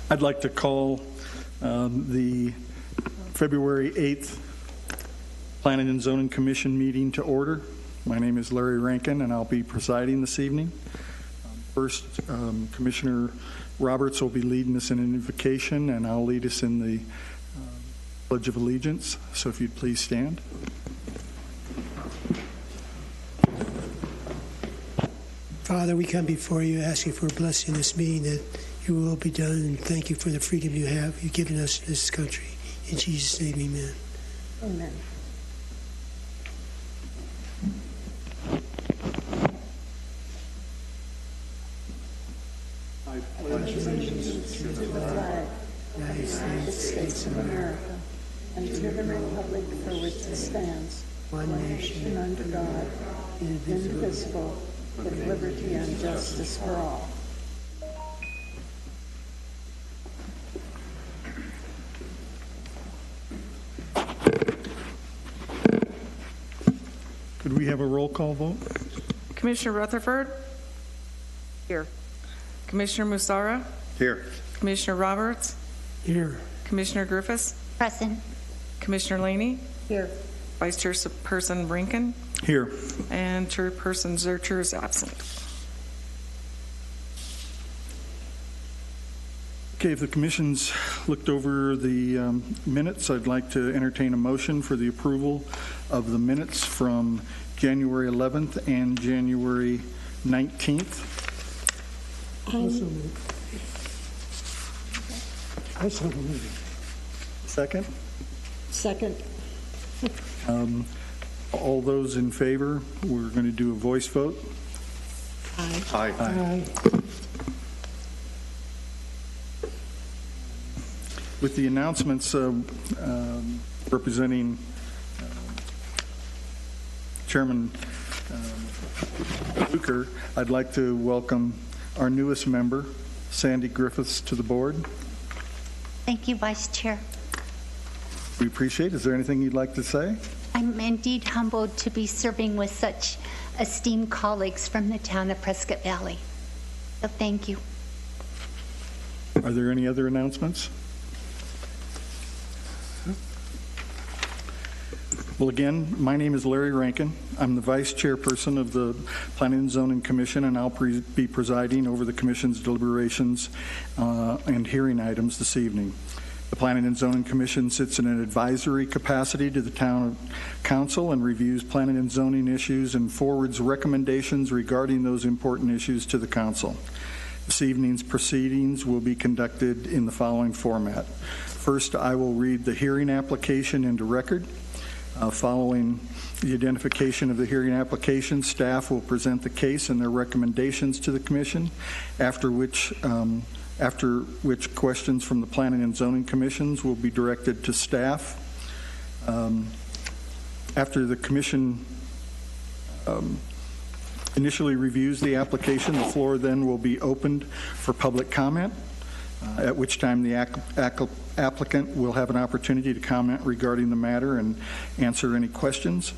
I'd like to call the February 8th Planning and Zoning Commission meeting to order. My name is Larry Rankin, and I'll be presiding this evening. First, Commissioner Roberts will be leading us in an invocation, and I'll lead us in the Pledge of Allegiance. So if you'd please stand. Father, we come before you asking for a blessing in this meeting, that your will be done, and thank you for the freedom you've given us in this country. In Jesus' name, amen. Amen. I pledge allegiance to the flag of the United States of America and to the republic for which it stands, one nation, under God, indivisible, with liberty and justice for all. Could we have a roll call vote? Commissioner Rutherford? Here. Commissioner Musara? Here. Commissioner Roberts? Here. Commissioner Griffiths? Present. Commissioner Laney? Here. Vice Chairperson Rankin? Here. And Chairperson Zurcher is absent. Okay, if the commission's looked over the minutes, I'd like to entertain a motion for the approval of the minutes from January 11th and January 19th. Second? Second. All those in favor, we're going to do a voice vote. Aye. Aye. With the announcements representing Chairman Luker, I'd like to welcome our newest member, Sandy Griffiths, to the board. Thank you, Vice Chair. We appreciate it. Is there anything you'd like to say? I'm indeed humbled to be serving with such esteemed colleagues from the town of Prescott Valley. So thank you. Are there any other announcements? Well, again, my name is Larry Rankin. I'm the Vice Chairperson of the Planning and Zoning Commission, and I'll be presiding over the Commission's deliberations and hearing items this evening. The Planning and Zoning Commission sits in an advisory capacity to the Town Council and reviews planning and zoning issues and forwards recommendations regarding those important issues to the Council. This evening's proceedings will be conducted in the following format. First, I will read the hearing application into record. Following the identification of the hearing application, staff will present the case and their recommendations to the Commission, after which questions from the Planning and Zoning Commissions will be directed to staff. After the Commission initially reviews the application, the floor then will be opened for public comment, at which time the applicant will have an opportunity to comment regarding the matter and answer any questions.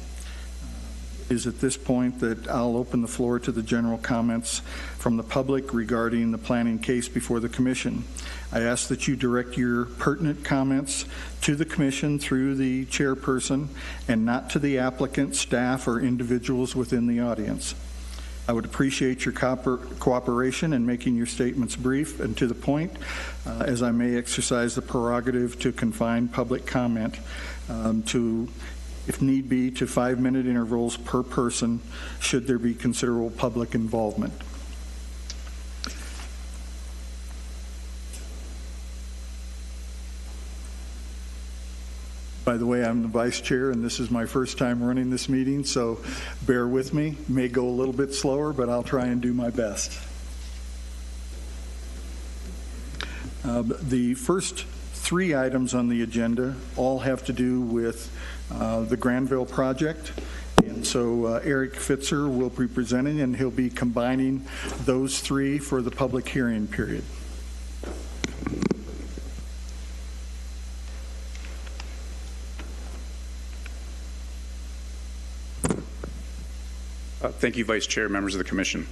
It is at this point that I'll open the floor to the general comments from the public regarding the planning case before the Commission. I ask that you direct your pertinent comments to the Commission through the chairperson and not to the applicant, staff, or individuals within the audience. I would appreciate your cooperation in making your statements brief and to the point, as I may exercise the prerogative to confine public comment to, if need be, to 5-minute intervals per person should there be considerable public involvement. By the way, I'm the vice chair, and this is my first time running this meeting, so bear with me. May go a little bit slower, but I'll try and do my best. The first 3 items on the agenda all have to do with the Granville project. And so Eric Fitzer will be presenting, and he'll be combining those 3 for the public hearing period. Thank you, Vice Chair, members of the Commission.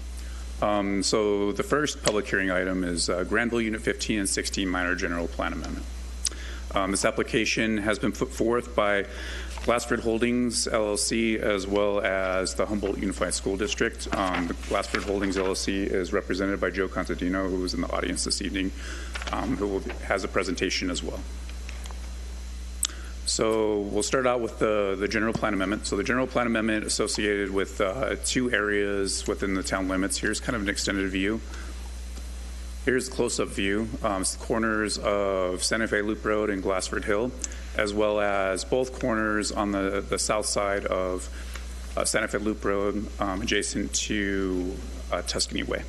So the first public hearing item is Granville Unit 15 and 16 minor general plan amendment. This application has been put forth by Glassford Holdings LLC as well as the Humboldt Unified School District. The Glassford Holdings LLC is represented by Joe Contadino, who is in the audience this evening, who has a presentation as well. So we'll start out with the general plan amendment. So the general plan amendment associated with 2 areas within the town limits. Here's kind of an extended view. Here's the close-up view. It's the corners of Santa Fe Loop Road and Glassford Hill, as well as both corners on the south side of Santa Fe Loop Road, adjacent to Tuscany Way.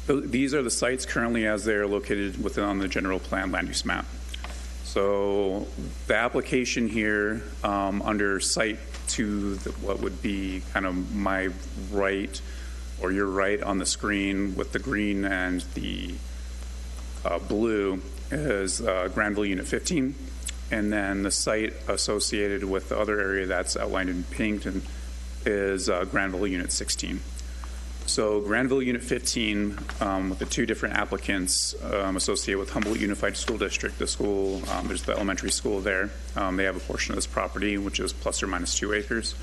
These are the sites currently as they are located within on the general plan land use map. So the application here under site to what would be kind of my right or your right on the screen with the green and the blue is Granville Unit 15. And then the site associated with the other area that's outlined in pink is Granville Unit 16. So Granville Unit 15, with the 2 different applicants associated with Humboldt Unified School District, the school, there's the elementary school there. They have a portion of this property, which is plus or minus 2 acres.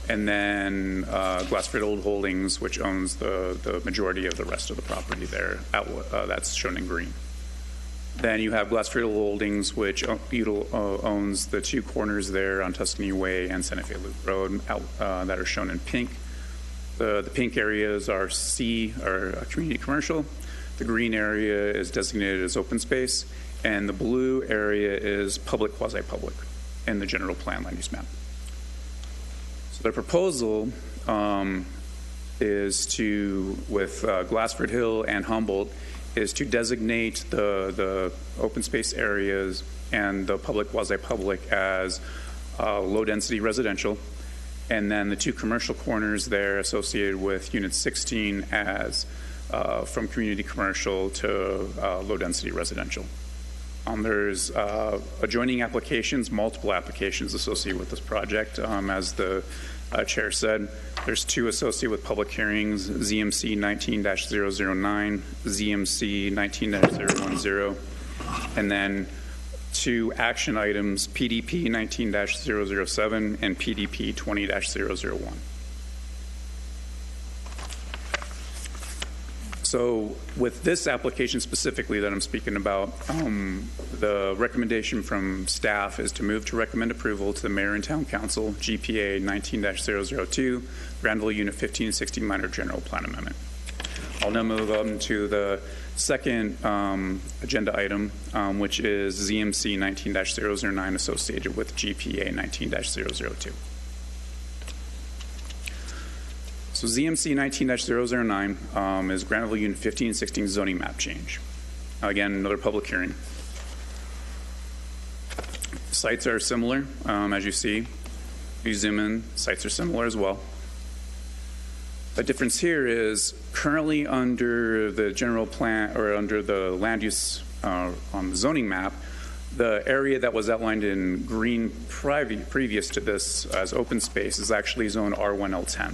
And then Glassford Old Holdings, which owns the majority of the rest of the property there, that's shown in green. Then you have Glassford Old Holdings, which owns the 2 corners there on Tuscany Way and Santa Fe Loop Road that are shown in pink. The pink areas are community commercial. The green area is designated as open space, and the blue area is public, quasi-public in the general plan land use map. So the proposal is to, with Glassford Hill and Humboldt, is to designate the open space areas and the public, quasi-public as low-density residential, and then the 2 commercial corners there associated with Unit 16 as from community commercial to low-density residential. There's adjoining applications, multiple applications associated with this project. As the chair said, there's 2 associated with public hearings, ZMC 19-009, ZMC 19-010, and then 2 action items, PDP 19-007 and PDP 20-001. So with this application specifically that I'm speaking about, the recommendation from staff is to move to recommend approval to the Mayor and Town Council, GPA 19-002, Granville Unit 15 and 16 minor general plan amendment. I'll now move on to the second agenda item, which is ZMC 19-009 associated with GPA 19-002. So ZMC 19-009 is Granville Unit 15 and 16 zoning map change. Again, another public hearing. Sites are similar, as you see. If you zoom in, sites are similar as well. The difference here is currently under the general plan or under the land use on the zoning map, the area that was outlined in green previous to this as open space is actually zone R1L10.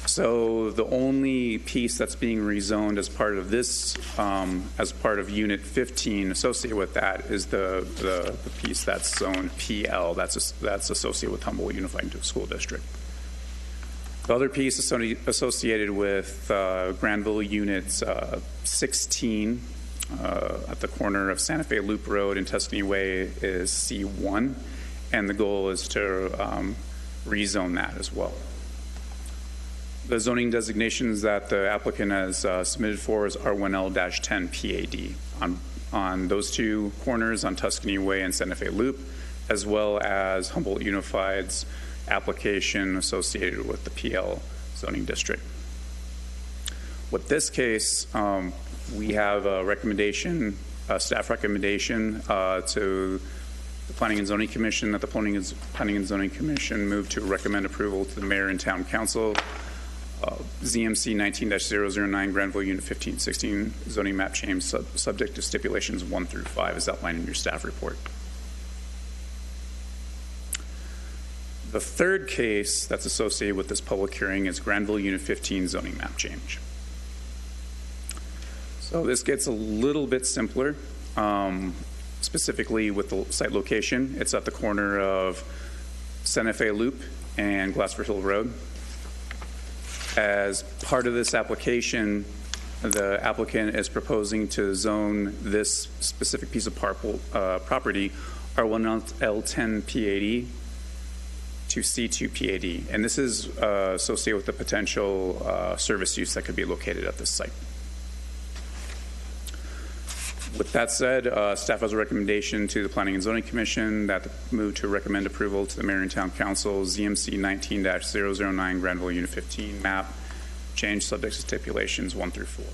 So the only piece that's being rezoned as part of this, as part of Unit 15 associated with that is the piece that's zoned PL, that's associated with Humboldt Unified School District. The other piece associated with Granville Units 16 at the corner of Santa Fe Loop Road and Tuscany Way is C1, and the goal is to rezone that as well. The zoning designations that the applicant has submitted for is R1L-10 PAD on those 2 corners on Tuscany Way and Santa Fe Loop, as well as Humboldt Unified's application associated with the PL zoning district. With this case, we have a recommendation, a staff recommendation to the Planning and Zoning Commission that the Planning and Zoning Commission move to recommend approval to the Mayor and Town Council. ZMC 19-009 Granville Unit 1516 zoning map change subject to stipulations 1 through 5 is outlined in your staff report. The third case that's associated with this public hearing is Granville Unit 15 zoning map change. So this gets a little bit simpler, specifically with the site location. It's at the corner of Santa Fe Loop and Glassford Hill Road. As part of this application, the applicant is proposing to zone this specific piece of property R1L10 PAD to C2 PAD, and this is associated with the potential service use that could be located at this site. With that said, staff has a recommendation to the Planning and Zoning Commission that move to recommend approval to the Mayor and Town Council ZMC 19-009 Granville Unit 15 map change subject to stipulations 1 through 4.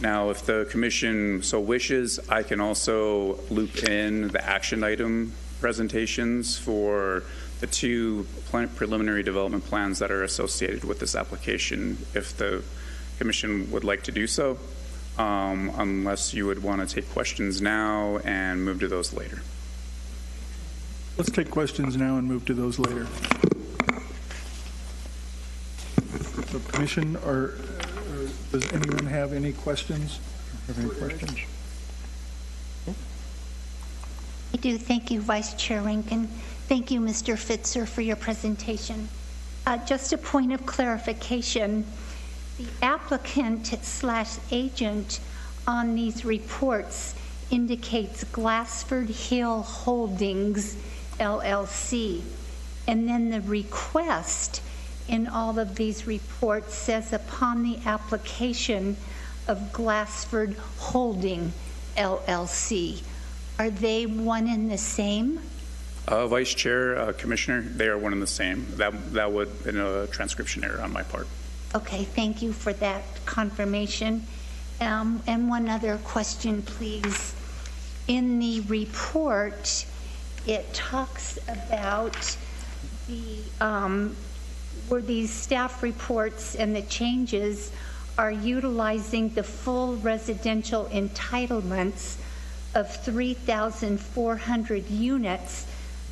Now, if the commission so wishes, I can also loop in the action item presentations for the 2 preliminary development plans that are associated with this application, if the commission would like to do so. Unless you would want to take questions now and move to those later. Let's take questions now and move to those later. So, Commission, does anyone have any questions? I do. Thank you, Vice Chair Rankin. Thank you, Mr. Fitzer, for your presentation. Just a point of clarification. The applicant/agent on these reports indicates Glassford Hill Holdings, LLC. And then the request in all of these reports says upon the application of Glassford Holding, LLC. Are they one and the same? Vice Chair, Commissioner, they are one and the same. That would have been a transcription error on my part. Okay, thank you for that confirmation. And one other question, please. In the report, it talks about where these staff reports and the changes are utilizing the full residential entitlements of 3,400 units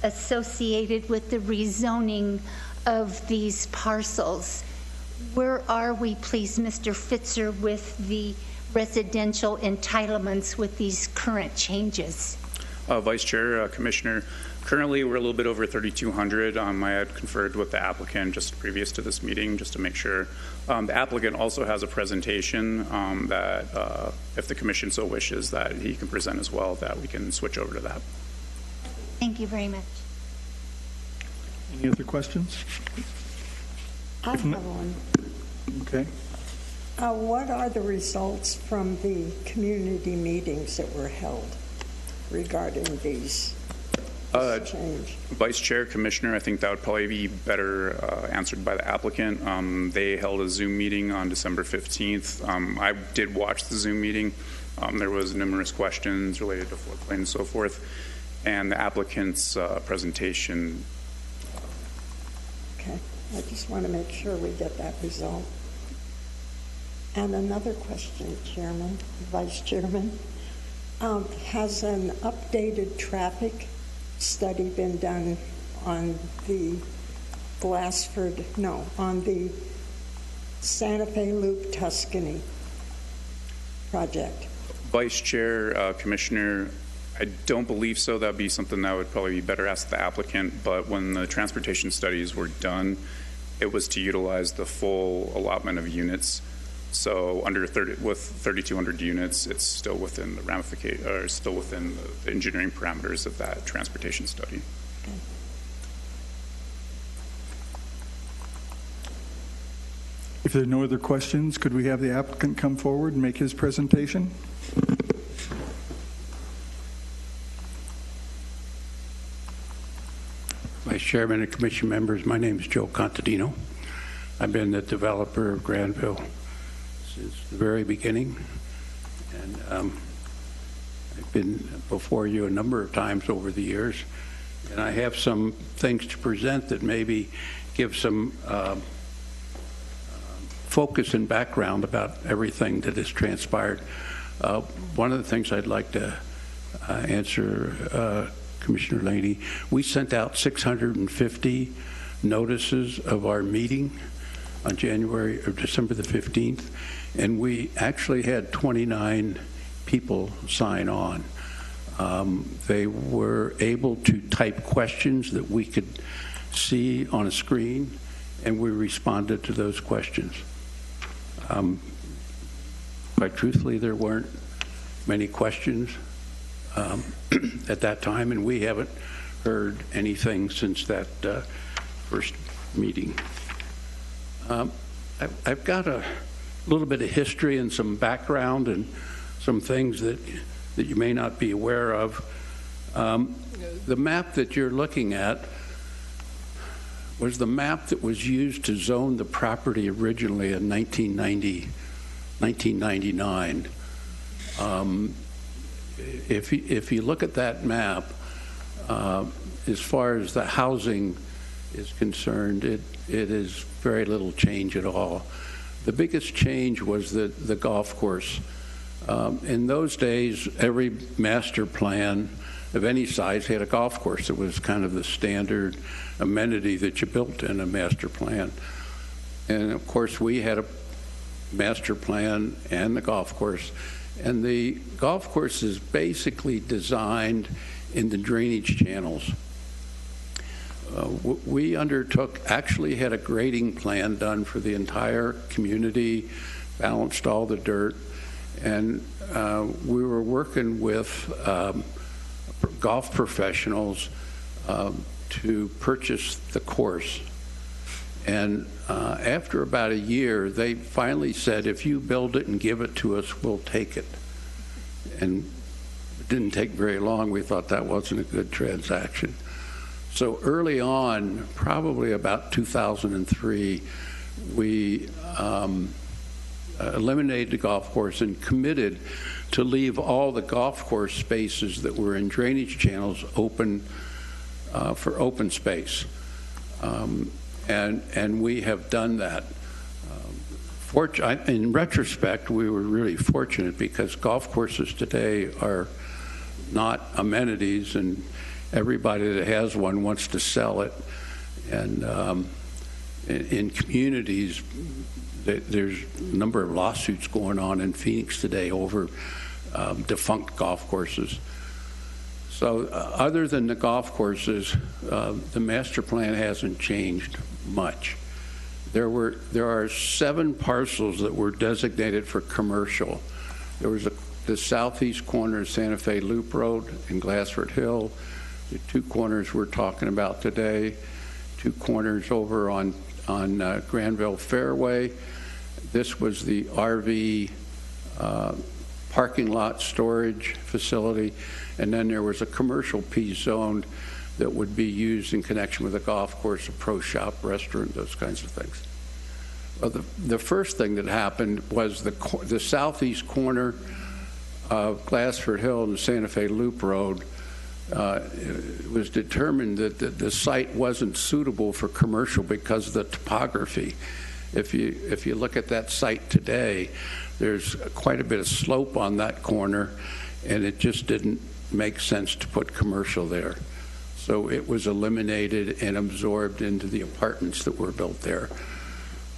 associated with the rezoning of these parcels. Where are we, please, Mr. Fitzer, with the residential entitlements with these current changes? Vice Chair, Commissioner, currently we're a little bit over 3,200. I had conferred with the applicant just previous to this meeting just to make sure. The applicant also has a presentation that, if the commission so wishes, that he can present as well, that we can switch over to that. Thank you very much. Any other questions? I have one. Okay. What are the results from the community meetings that were held regarding these change? Vice Chair, Commissioner, I think that would probably be better answered by the applicant. They held a Zoom meeting on December 15th. I did watch the Zoom meeting. There was numerous questions related to floodplain and so forth, and the applicant's presentation. Okay, I just want to make sure we get that result. And another question, Chairman, Vice Chairman. Has an updated traffic study been done on the on the Santa Fe Loop Tuscany project? Vice Chair, Commissioner, I don't believe so. That would be something that would probably be better asked the applicant, but when the transportation studies were done, it was to utilize the full allotment of units. So with 3,200 units, it's still within the ramification, or still within the engineering parameters of that transportation study. Okay. If there are no other questions, could we have the applicant come forward and make his presentation? Vice Chairman and Commission members, my name is Joe Contadino. I've been the developer of Granville since the very beginning, and I've been before you a number of times over the years, and I have some things to present that maybe give some focus and background about everything that has transpired. One of the things I'd like to answer Commissioner Laney, we sent out 650 notices of our meeting on December the 15th, and we actually had 29 people sign on. They were able to type questions that we could see on a screen, and we responded to those questions. Quite truthfully, there weren't many questions at that time, and we haven't heard anything since that first meeting. I've got a little bit of history and some background and some things that you may not be aware of. The map that you're looking at was the map that was used to zone the property originally in 1999. If you look at that map, as far as the housing is concerned, it is very little change at all. The biggest change was the golf course. In those days, every master plan of any size had a golf course. It was kind of the standard amenity that you built in a master plan. And of course, we had a master plan and the golf course. And the golf course is basically designed in the drainage channels. We actually had a grading plan done for the entire community, balanced all the dirt, and we were working with golf professionals to purchase the course. And after about a year, they finally said, if you build it and give it to us, we'll take it. And it didn't take very long. We thought that wasn't a good transaction. So early on, probably about 2003, we eliminated the golf course and committed to leave all the golf course spaces that were in drainage channels open for open space. And we have done that. In retrospect, we were really fortunate because golf courses today are not amenities, and everybody that has one wants to sell it. And in communities, there's a number of lawsuits going on in Phoenix today over defunct golf courses. So other than the golf courses, the master plan hasn't changed much. There are 7 parcels that were designated for commercial. There was the southeast corner of Santa Fe Loop Road and Glassford Hill, the 2 corners we're talking about today, 2 corners over on Granville Fairway. This was the RV parking lot storage facility, and then there was a commercial piece zoned that would be used in connection with a golf course, a pro shop, restaurant, those kinds of things. Well, the first thing that happened was the southeast corner of Glassford Hill and the Santa Fe Loop Road. It was determined that the site wasn't suitable for commercial because of the topography. If you look at that site today, there's quite a bit of slope on that corner, and it just didn't make sense to put commercial there. So it was eliminated and absorbed into the apartments that were built there.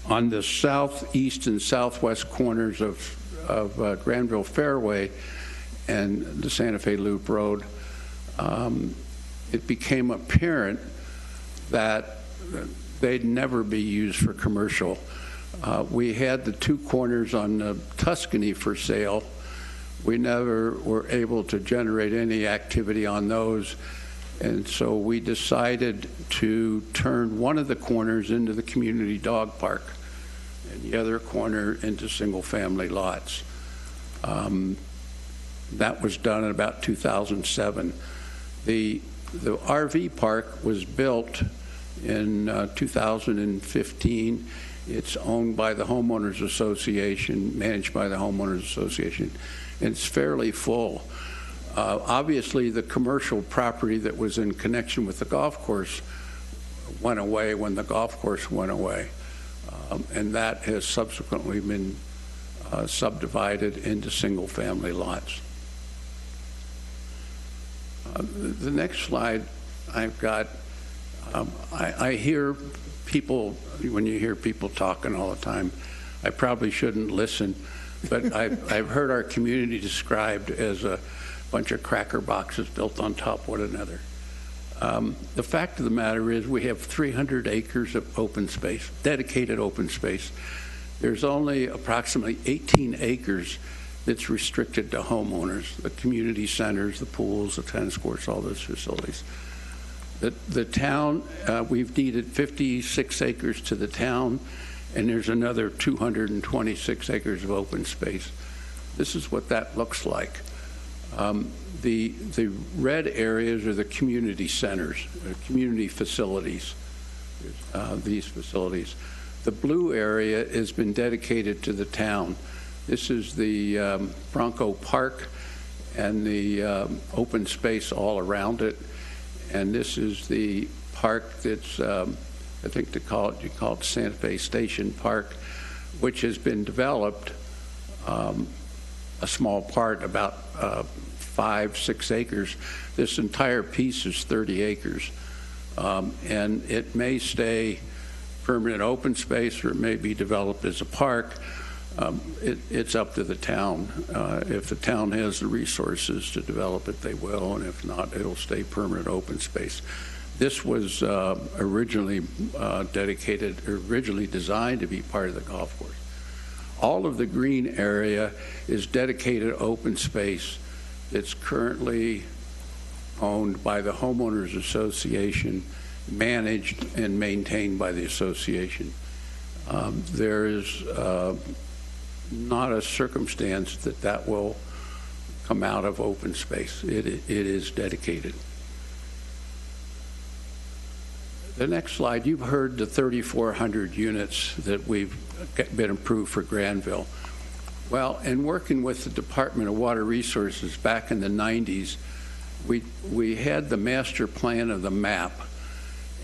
On the southeast and southwest corners of Granville Fairway and the Santa Fe Loop Road, it became apparent that they'd never be used for commercial. We had the 2 corners on Tuscany for sale. We never were able to generate any activity on those, and so we decided to turn one of the corners into the community dog park and the other corner into single-family lots. That was done in about 2007. The RV park was built in 2015. It's owned by the Homeowners Association, managed by the Homeowners Association, and it's fairly full. Obviously, the commercial property that was in connection with the golf course went away when the golf course went away, and that has subsequently been subdivided into single-family lots. The next slide I've got, I hear people, when you hear people talking all the time, I probably shouldn't listen, but I've heard our community described as a bunch of cracker boxes built on top of one another. The fact of the matter is we have 300 acres of open space, dedicated open space. There's only approximately 18 acres that's restricted to homeowners, the community centers, the pools, the tennis courts, all those facilities. The town, we've deeded 56 acres to the town, and there's another 226 acres of open space. This is what that looks like. The red areas are the community centers, community facilities, these facilities. The blue area has been dedicated to the town. This is the Bronco Park and the open space all around it. And this is the park that's, I think you call it Santa Fe Station Park, which has been developed, a small part, about 5-6 acres. This entire piece is 30 acres. And it may stay permanent open space, or it may be developed as a park. It's up to the town. If the town has the resources to develop it, they will, and if not, it'll stay permanent open space. This was originally designed to be part of the golf course. All of the green area is dedicated open space. It's currently owned by the Homeowners Association, managed and maintained by the association. There is not a circumstance that will come out of open space. It is dedicated. The next slide, you've heard the 3,400 units that we've been approved for Granville. Well, in working with the Department of Water Resources back in the 90s, we had the master plan of the map.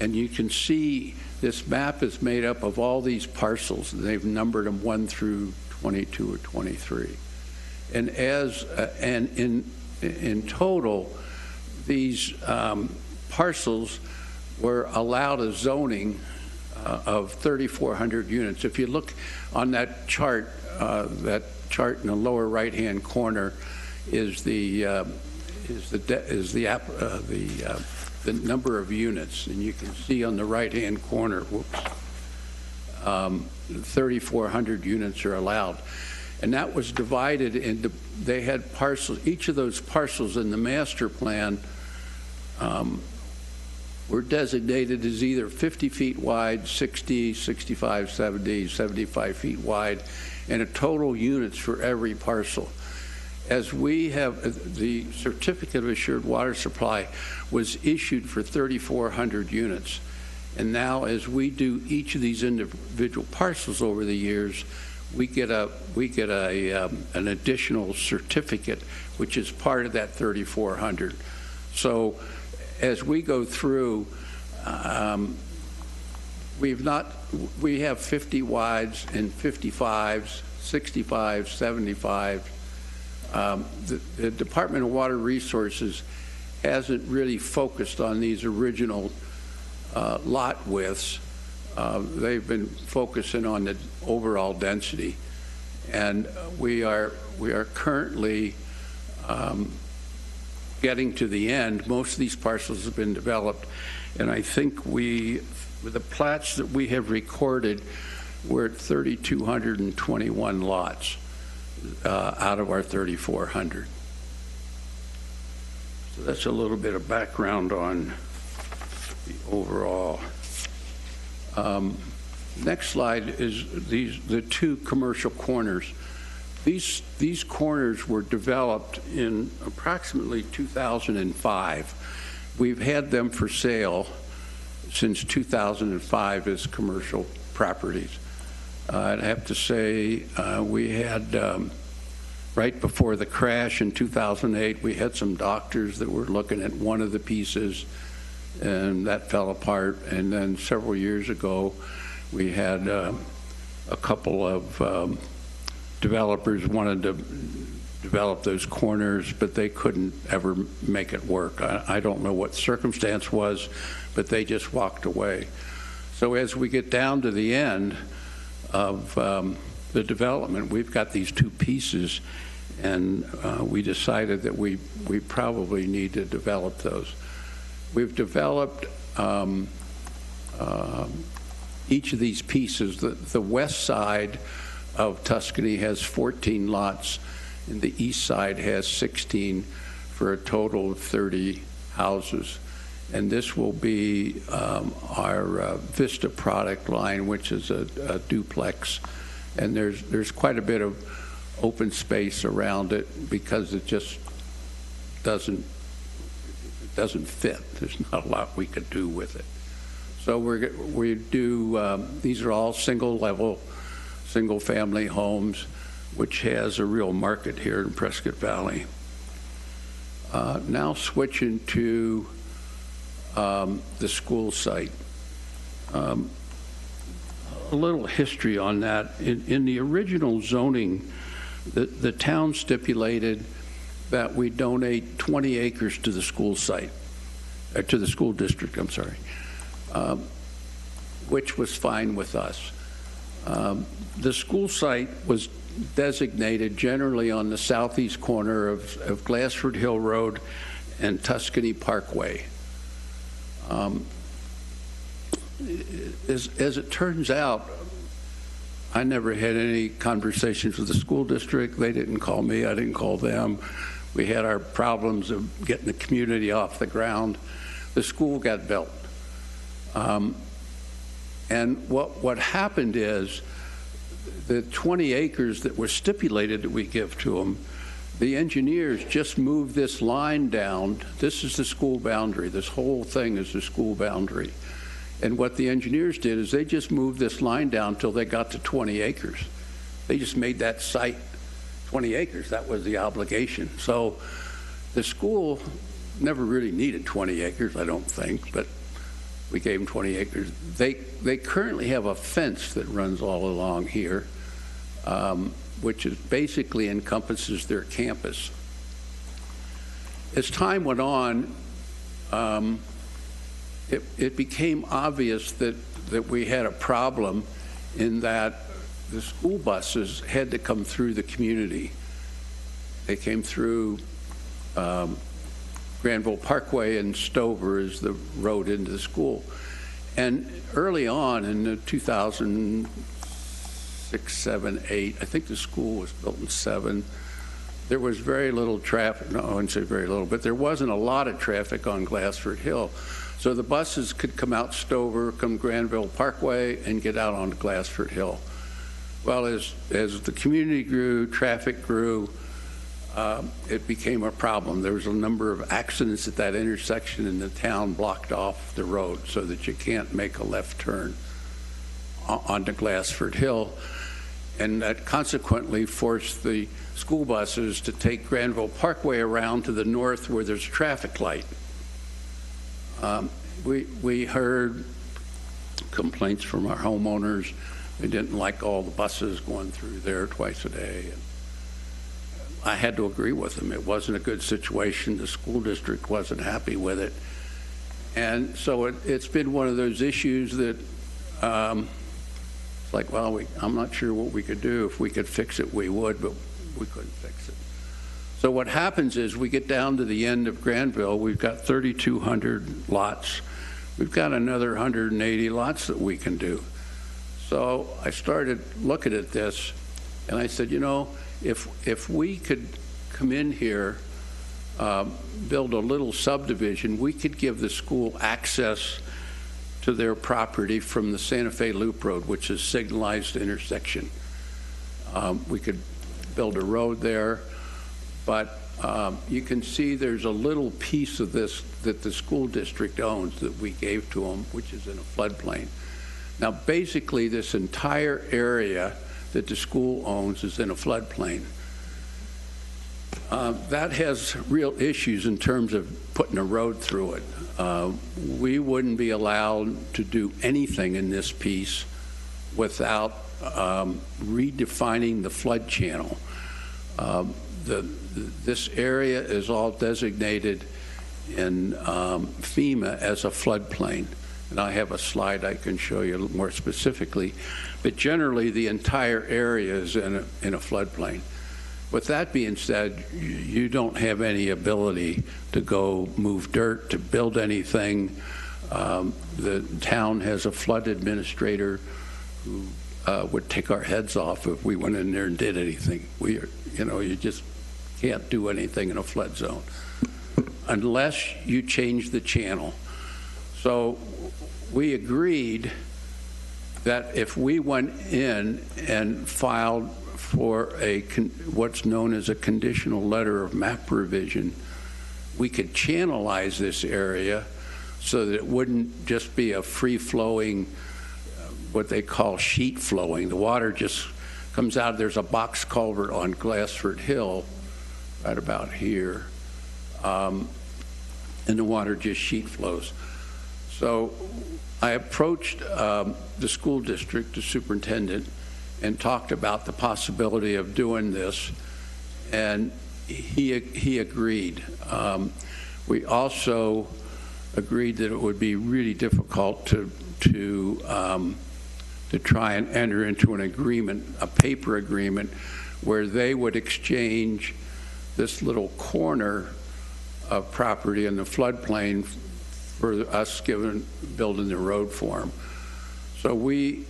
And you can see this map is made up of all these parcels. They've numbered them 1 through 22 or 23. And in total, these parcels were allowed a zoning of 3,400 units. If you look on that chart in the lower right-hand corner is the number of units, and you can see on the right-hand corner, 3,400 units are allowed. And that was divided into, they had parcels, each of those parcels in the master plan were designated as either 50 feet wide, 60, 65, 70, 75 feet wide, and a total units for every parcel. As we have, the Certificate of Assured Water Supply was issued for 3,400 units. And now as we do each of these individual parcels over the years, we get an additional certificate, which is part of that 3,400. So as we go through, we have 50 wides and 55s, 65s, 75. The Department of Water Resources hasn't really focused on these original lot widths. They've been focusing on the overall density, and we are currently getting to the end. Most of these parcels have been developed, and I think with the plats that we have recorded, we're at 3,221 lots out of our 3,400. So that's a little bit of background on the overall. Next slide is the two commercial corners. These corners were developed in approximately 2005. We've had them for sale since 2005 as commercial properties. I'd have to say we had, right before the crash in 2008, we had some doctors that were looking at one of the pieces, and that fell apart. And then several years ago, we had a couple of developers wanted to develop those corners, but they couldn't ever make it work. I don't know what circumstance was, but they just walked away. So as we get down to the end of the development, we've got these two pieces, and we decided that we probably need to develop those. We've developed each of these pieces. The west side of Tuscany has 14 lots, and the east side has 16 for a total of 30 houses. And this will be our Vista product line, which is a duplex. And there's quite a bit of open space around it because it just doesn't fit. There's not a lot we could do with it. So we do, these are all single-level, single-family homes, which has a real market here in Prescott Valley. Now switching to the school site. A little history on that. In the original zoning, the town stipulated that we donate 20 acres to the school site, to the school district, I'm sorry, which was fine with us. The school site was designated generally on the southeast corner of Glassford Hill Road and Tuscany Parkway. As it turns out, I never had any conversations with the school district. They didn't call me. I didn't call them. We had our problems of getting the community off the ground. The school got built. And what happened is the 20 acres that were stipulated that we give to them, the engineers just moved this line down. This is the school boundary. This whole thing is the school boundary. And what the engineers did is they just moved this line down until they got to 20 acres. They just made that site 20 acres. That was the obligation. So the school never really needed 20 acres, I don't think, but we gave them 20 acres. They currently have a fence that runs all along here, which is basically encompasses their campus. As time went on, it became obvious that we had a problem in that the school buses had to come through the community. They came through Granville Parkway, and Stover is the road into the school. And early on in the 2006, 7, 8, I think the school was built in 7, there was very little traffic. No, I wouldn't say very little, but there wasn't a lot of traffic on Glassford Hill. So the buses could come out Stover, come Granville Parkway, and get out onto Glassford Hill. Well, as the community grew, traffic grew, it became a problem. There was a number of accidents at that intersection, and the town blocked off the road so that you can't make a left turn onto Glassford Hill. And that consequently forced the school buses to take Granville Parkway around to the north where there's a traffic light. We heard complaints from our homeowners. They didn't like all the buses going through there twice a day. And I had to agree with them. It wasn't a good situation. The school district wasn't happy with it. And so it's been one of those issues that it's like, well, I'm not sure what we could do. If we could fix it, we would, but we couldn't fix it. So what happens is we get down to the end of Granville. We've got 3,200 lots. We've got another 180 lots that we can do. So I started looking at this, and I said, you know, if we could come in here, build a little subdivision, we could give the school access to their property from the Santa Fe Loop Road, which is a signalized intersection. We could build a road there, but you can see there's a little piece of this that the school district owns that we gave to them, which is in a floodplain. Now, basically, this entire area that the school owns is in a floodplain. That has real issues in terms of putting a road through it. We wouldn't be allowed to do anything in this piece without redefining the flood channel. this area is all designated in FEMA as a floodplain. And I have a slide I can show you a little more specifically. But generally, the entire area is in a floodplain. With that being said, you don't have any ability to go move dirt, to build anything. The town has a flood administrator who would take our heads off if we went in there and did anything. You just can't do anything in a flood zone unless you change the channel. So we agreed that if we went in and filed for what's known as a conditional letter of map revision, we could channelize this area so that it wouldn't just be a free-flowing, what they call sheet flowing. The water just comes out. There's a box culvert on Glassford Hill right about here, and the water just sheet flows. So I approached the school district, the superintendent, and talked about the possibility of doing this, and he agreed. We also agreed that it would be really difficult to try and enter into an agreement, a paper agreement, where they would exchange this little corner of property in the floodplain for us building the road for them. So we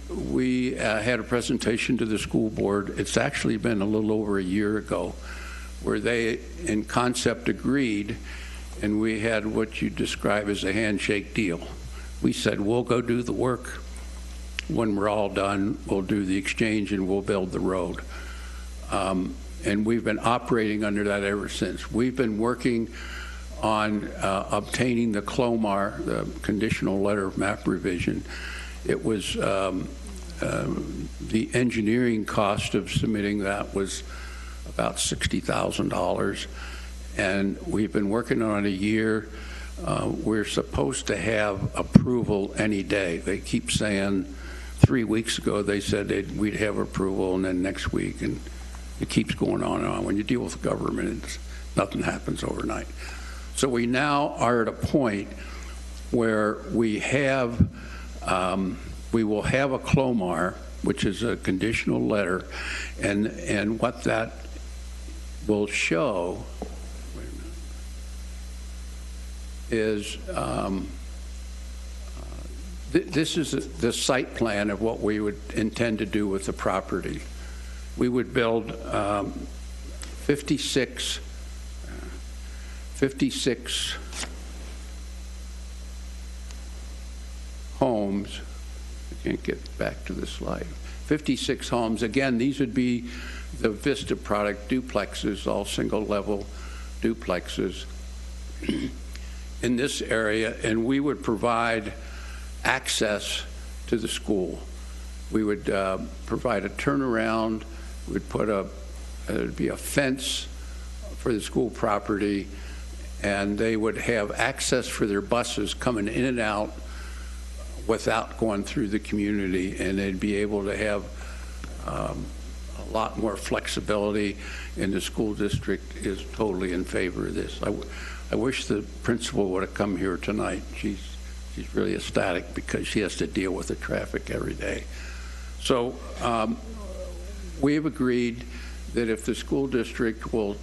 had a presentation to the school board. It's actually been a little over a year ago, where they, in concept, agreed, and we had what you describe as a handshake deal. We said, we'll go do the work. When we're all done, we'll do the exchange and we'll build the road. And we've been operating under that ever since. We've been working on obtaining the CLOMAR, the conditional letter of map revision. It was the engineering cost of submitting that was about $60,000, and we've been working on it a year. We're supposed to have approval any day. They keep saying 3 weeks ago they said we'd have approval, and then next week, and it keeps going on and on. When you deal with the government, nothing happens overnight. So we now are at a point where we have we will have a CLOMAR, which is a conditional letter, and what that will show is this is the site plan of what we would intend to do with the property. We would build 56 homes. I can't get back to the slide. 56 homes. Again, these would be the Vista product duplexes, all single level duplexes in this area, and we would provide access to the school. We would provide a turnaround. We'd put there'd be a fence for the school property, and they would have access for their buses coming in and out without going through the community, and they'd be able to have a lot more flexibility, and the school district is totally in favor of this. I wish the principal would have come here tonight. She's really ecstatic because she has to deal with the traffic every day. So we have agreed that if the school district will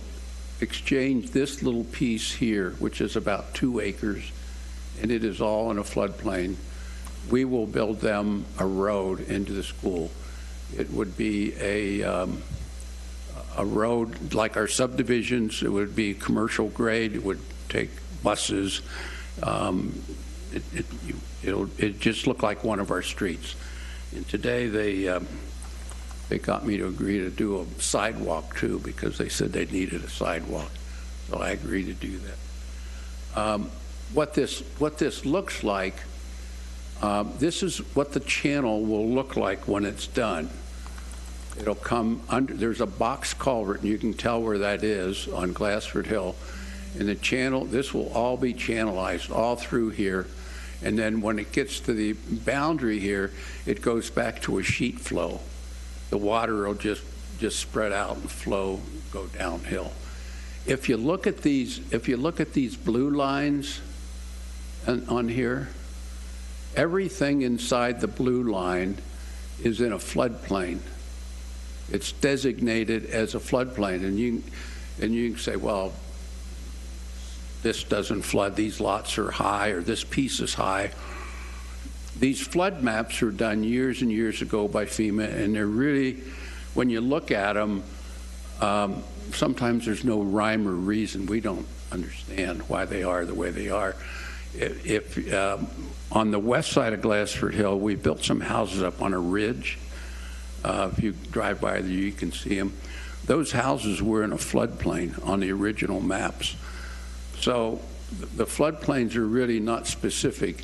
exchange this little piece here, which is about 2 acres, and it is all in a floodplain, we will build them a road into the school. It would be a road like our subdivisions. It would be commercial grade. It would take buses. It just looked like one of our streets. And today they got me to agree to do a sidewalk too, because they said they needed a sidewalk. So I agreed to do that. What this looks like. This is what the channel will look like when it's done. It'll come under, there's a box culvert, and you can tell where that is on Glassford Hill. And the channel, this will all be channelized all through here. And then when it gets to the boundary here, it goes back to a sheet flow. The water will just just spread out and flow, go downhill. If you look at these blue lines on here, everything inside the blue line is in a floodplain. It's designated as a floodplain, and you can say, well, this doesn't flood, these lots are high, or this piece is high. These flood maps were done years and years ago by FEMA, and they're really, when you look at them, sometimes there's no rhyme or reason. We don't understand why they are the way they are. If on the west side of Glassford Hill, we built some houses up on a ridge. If you drive by there, you can see them. Those houses were in a floodplain on the original maps. So the floodplains are really not specific,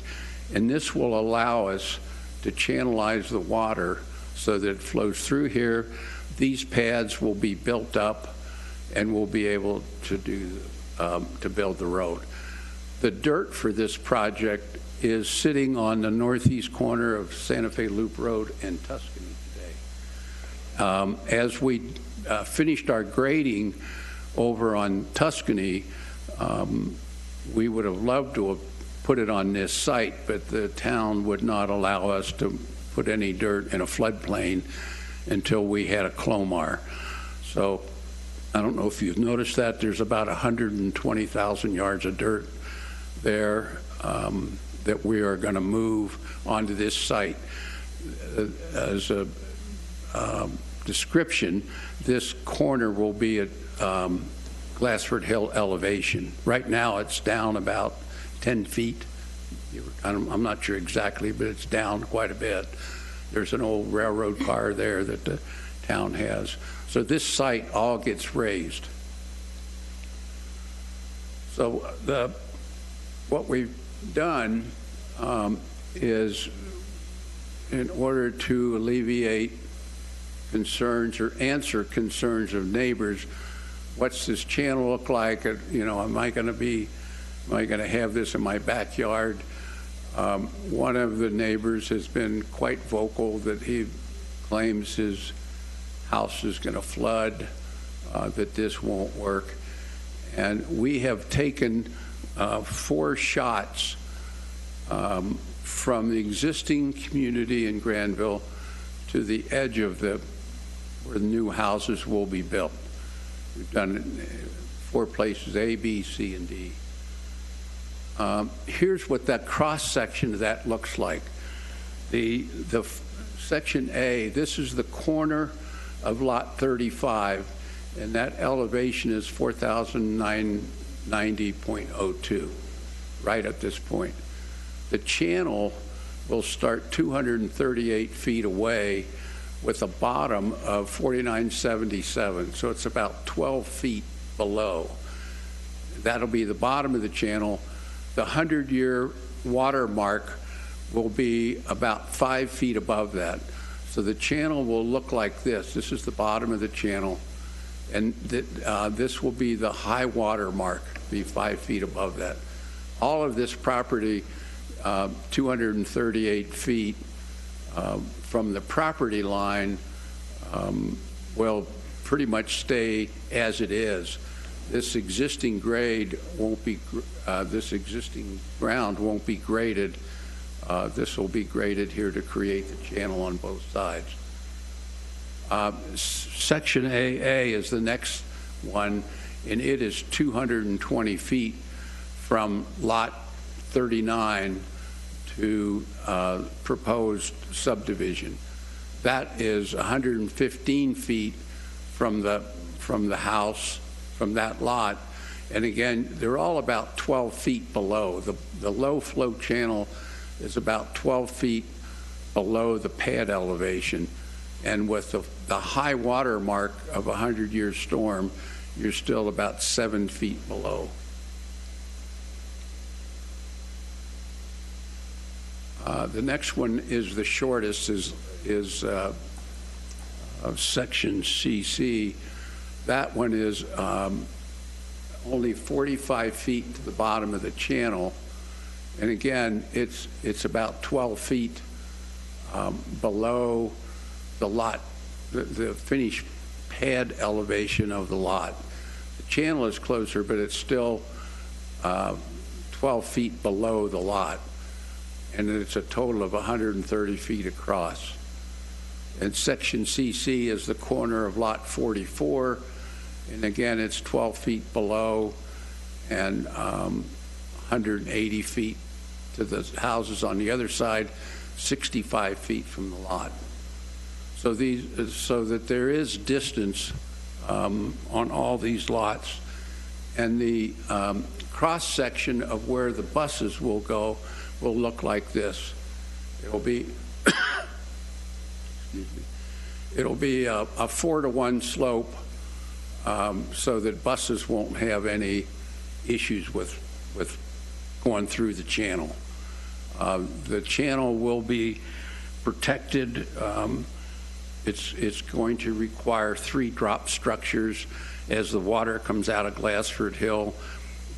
and this will allow us to channelize the water so that it flows through here. These pads will be built up, and we'll be able to build the road. The dirt for this project is sitting on the northeast corner of Santa Fe Loop Road and Tuscany today. As we finished our grading over on Tuscany, we would have loved to have put it on this site, but the town would not allow us to put any dirt in a floodplain until we had a Clomar. So I don't know if you've noticed that. There's about 120,000 yards of dirt there that we are going to move onto this site. As a description, this corner will be at Glassford Hill elevation. Right now it's down about 10 feet. I'm not sure exactly, but it's down quite a bit. There's an old railroad car there that the town has. So this site all gets raised. So what we've done is, in order to alleviate concerns or answer concerns of neighbors, what's this channel look like? Am I going to have this in my backyard? One of the neighbors has been quite vocal that he claims his house is going to flood, that this won't work. And we have taken 4 shots from the existing community in Granville to the edge of where the new houses will be built. We've done it in 4 places, A, B, C, and D. Here's what that cross-section of that looks like. The section A, this is the corner of lot 35, and that elevation is 4,990.02, right at this point. The channel will start 238 feet away with a bottom of 4977, so it's about 12 feet below. That'll be the bottom of the channel. The 100-year watermark will be about 5 feet above that. So the channel will look like this. This is the bottom of the channel, and this will be the high water mark, be 5 feet above that. All of this property, 238 feet from the property line, will pretty much stay as it is. This existing grade won't be, this existing ground won't be graded. This will be graded here to create the channel on both sides. Section AA is the next one, and it is 220 feet from lot 39 to proposed subdivision. That is 115 feet from the house, from that lot. And again, they're all about 12 feet below. The low flow channel is about 12 feet below the pad elevation. And with the high water mark of a 100-year storm, you're still about 7 feet below. The next one is the shortest, is section CC. That one is only 45 feet to the bottom of the channel. And again, it's about 12 feet below the lot, the finished pad elevation of the lot. The channel is closer, but it's still 12 feet below the lot, and it's a total of 130 feet across. And section CC is the corner of lot 44, and again, it's 12 feet below and 180 feet to the houses on the other side, 65 feet from the lot. So that there is distance on all these lots, and the cross section of where the buses will go will look like this. It'll be it'll be a 4-to-1 slope, so that buses won't have any issues with going through the channel. The channel will be protected. It's going to require 3 drop structures as the water comes out of Glassford Hill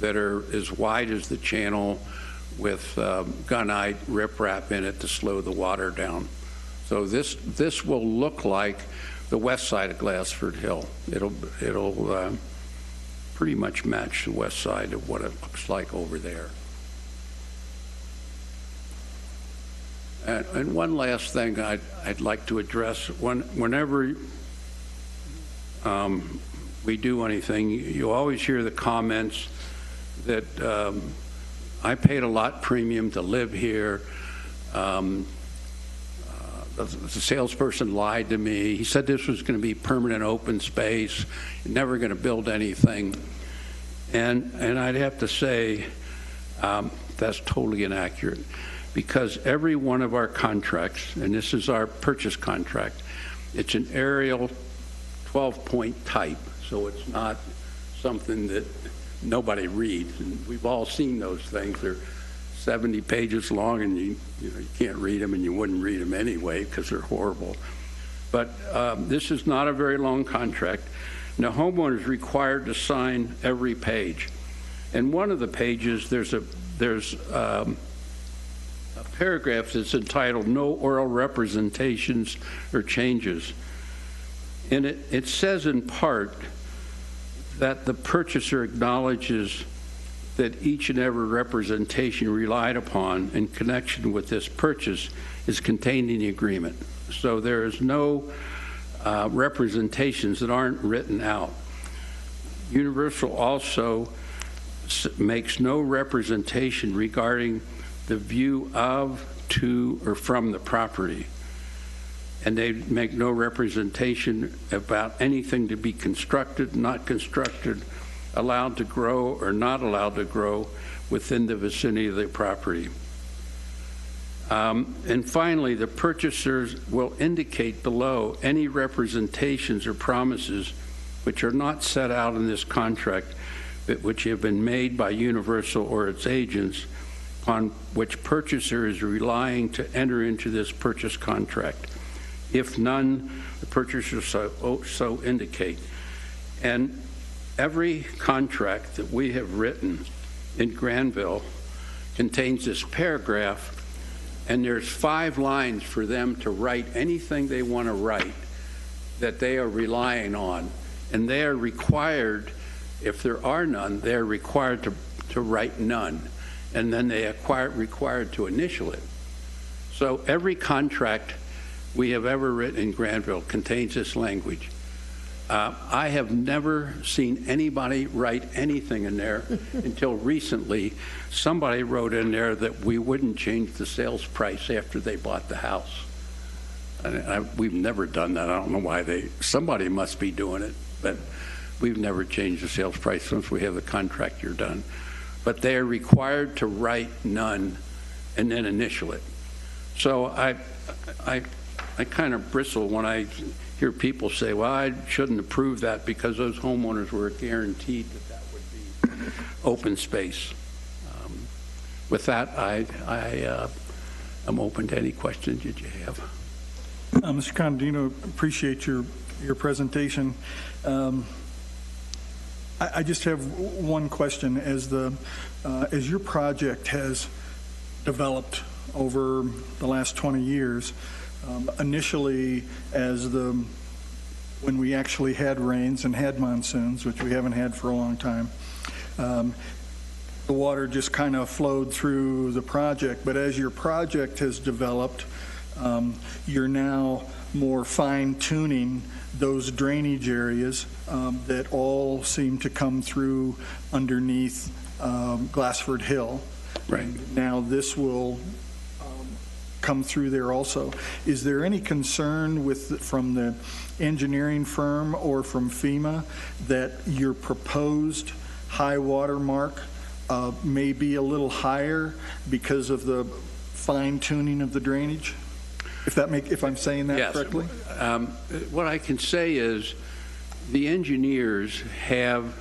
that are as wide as the channel, with gunite riprap in it to slow the water down. So this will look like the west side of Glassford Hill. It'll pretty much match the west side of what it looks like over there. And one last thing I'd like to address. Whenever we do anything, you always hear the comments that I paid a lot premium to live here. The salesperson lied to me. He said this was going to be permanent open space, never going to build anything. And I'd have to say that's totally inaccurate, because every one of our contracts, and this is our purchase contract, it's an aerial 12-point type, so it's not something that nobody reads. And we've all seen those things. They're 70 pages long, and you can't read them, and you wouldn't read them anyway because they're horrible. But this is not a very long contract. Now, homeowner is required to sign every page, and one of the pages there's a paragraph that's entitled "No Oral Representations or Changes," and it says in part that the purchaser acknowledges that each and every representation relied upon in connection with this purchase is contained in the agreement. So there is no representations that aren't written out. Universal also makes no representation regarding the view of, to, or from the property. And they make no representation about anything to be constructed, not constructed, allowed to grow or not allowed to grow within the vicinity of the property. And finally, the purchasers will indicate below any representations or promises which are not set out in this contract, but which have been made by Universal or its agents, upon which purchaser is relying to enter into this purchase contract. If none, the purchaser so indicate. And every contract that we have written in Granville contains this paragraph, and there's 5 lines for them to write anything they want to write that they are relying on. And they are required, if there are none, they're required to write none. And then they are required to initial it. So every contract we have ever written in Granville contains this language. I have never seen anybody write anything in there until recently. Somebody wrote in there that we wouldn't change the sales price after they bought the house. And we've never done that. I don't know why somebody must be doing it, but we've never changed the sales price since we have the contract year done. But they are required to write none and then initial it. So I kind of bristle when I hear people say, well, I shouldn't approve that because those homeowners were guaranteed that would be open space. With that, I am open to any questions that you have. Mr. Contadino, appreciate your presentation. I just have one question. As your project has developed over the last 20 years, initially as the when we actually had rains and had monsoons, which we haven't had for a long time. The water just kind of flowed through the project, but as your project has developed, you're now more fine-tuning those drainage areas that all seem to come through underneath Glassford Hill. Right. And now this will come through there also. Is there any concern from the engineering firm or from FEMA that your proposed high water mark may be a little higher because of the fine-tuning of the drainage? If I'm saying that correctly? What I can say is the engineers have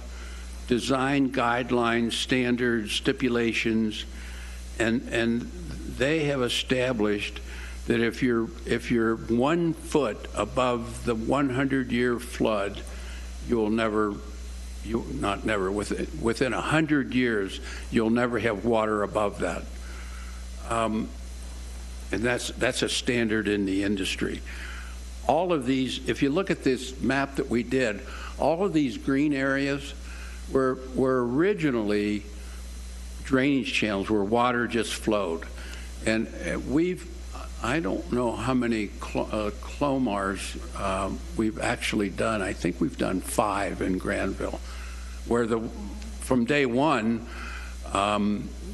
design guidelines, standards, stipulations, and they have established that if you're 1 foot above the 100-year flood, within 100 years, you'll never have water above that. And that's a standard in the industry. All of these, if you look at this map that we did, all of these green areas were originally drainage channels where water just flowed. And I don't know how many Clomars we've actually done. I think we've done 5 in Granville, where from day one,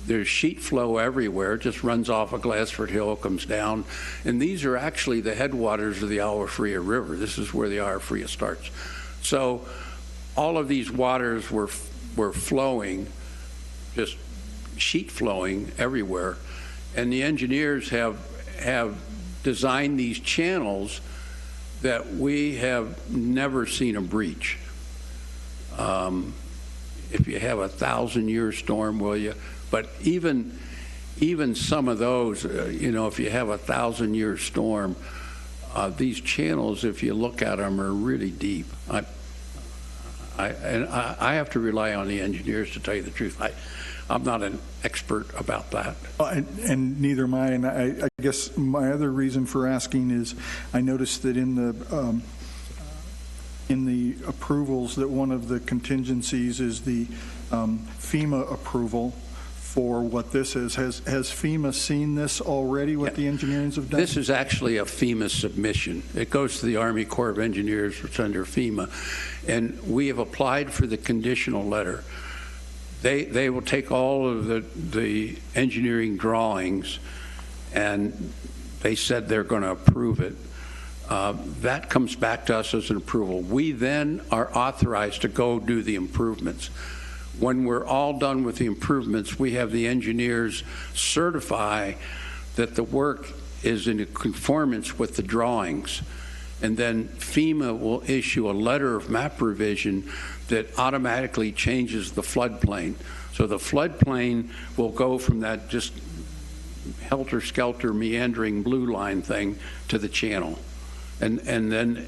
there's sheet flow everywhere. It just runs off of Glassford Hill, comes down. And these are actually the headwaters of the Agua Fria River. This is where the Agua Fria starts. So all of these waters were flowing, just sheet flowing everywhere. And the engineers have designed these channels that we have never seen a breach. If you have 1,000-year storm, will you? But even some of those, if you have 1,000-year storm, these channels, if you look at them, are really deep. I have to rely on the engineers to tell you the truth. I'm not an expert about that. And neither am I. And I guess my other reason for asking is I noticed that in the approvals that one of the contingencies is the FEMA approval for what this is. Has FEMA seen this already, what the engineers have done? This is actually a FEMA submission. It goes to the Army Corps of Engineers, which is under FEMA. And we have applied for the conditional letter. They will take all of the engineering drawings, and they said they're going to approve it. That comes back to us as an approval. We then are authorized to go do the improvements. When we're all done with the improvements, we have the engineers certify that the work is in conformance with the drawings. And then FEMA will issue a letter of map revision that automatically changes the floodplain. So the floodplain will go from that just helter-skelter meandering blue line thing to the channel. And then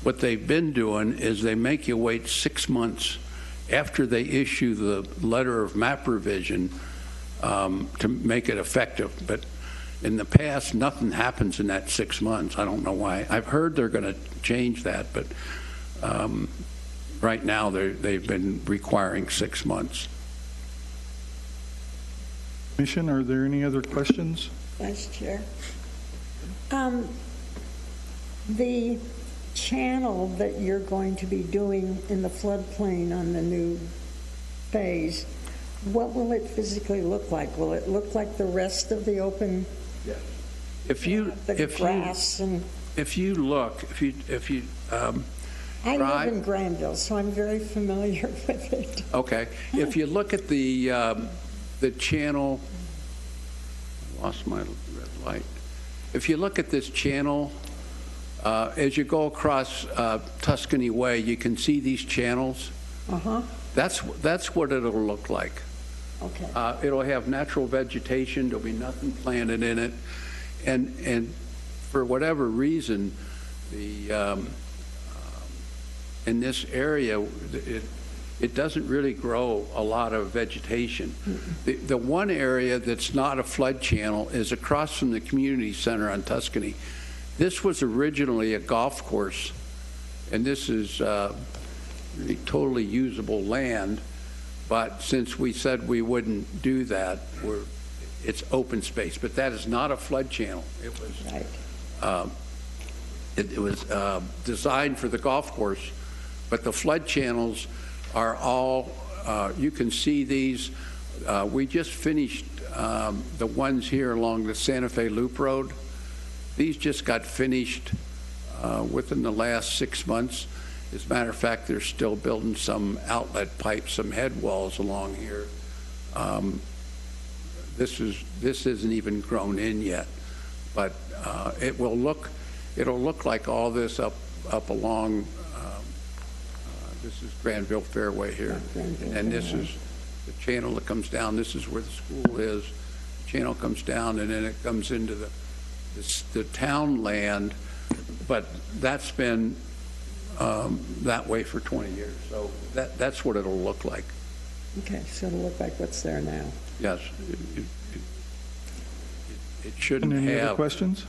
what they've been doing is they make you wait 6 months after they issue the letter of map revision to make it effective. But in the past, nothing happens in that 6 months. I don't know why. I've heard they're going to change that, but right now they've been requiring 6 months. Commission, are there any other questions? Vice Chair. The channel that you're going to be doing in the floodplain on the new phase, what will it physically look like? Will it look like the rest of the open? Yes. If you look, I live in Granville, so I'm very familiar with it. Okay. If you look at the channel, I lost my red light. If you look at this channel, as you go across Tuscany Way, you can see these channels. Uh-huh. That's what it'll look like. Okay. It'll have natural vegetation. There'll be nothing planted in it, and for whatever reason, in this area, it doesn't really grow a lot of vegetation. The one area that's not a flood channel is across from the community center on Tuscany. This was originally a golf course and this is really totally usable land, but since we said we wouldn't do that, it's open space. But that is not a flood channel. It was Right. it was designed for the golf course, but the flood channels are all, you can see these. We just finished the ones here along the Santa Fe Loop Road. These just got finished within the last 6 months. As a matter of fact, they're still building some outlet pipes, some head walls along here. This isn't even grown in yet, but it'll look like all this up along. This is Granville Fairway here, and this is the channel that comes down. This is where the school is. The channel comes down, and then it comes into the town land. But that's been that way for 20 years. So that's what it'll look like. Okay, so it'll look like what's there now. Yes. It shouldn't have. Any other questions?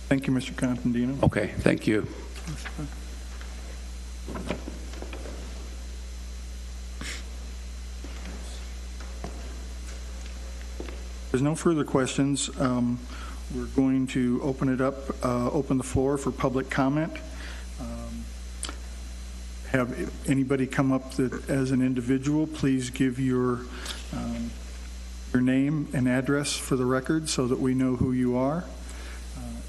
Thank you, Mr. Contandino. Okay, thank you. There's no further questions. We're going to open it up, open the floor for public comment. Have anybody come up that, as an individual, please give your name and address for the record so that we know who you are.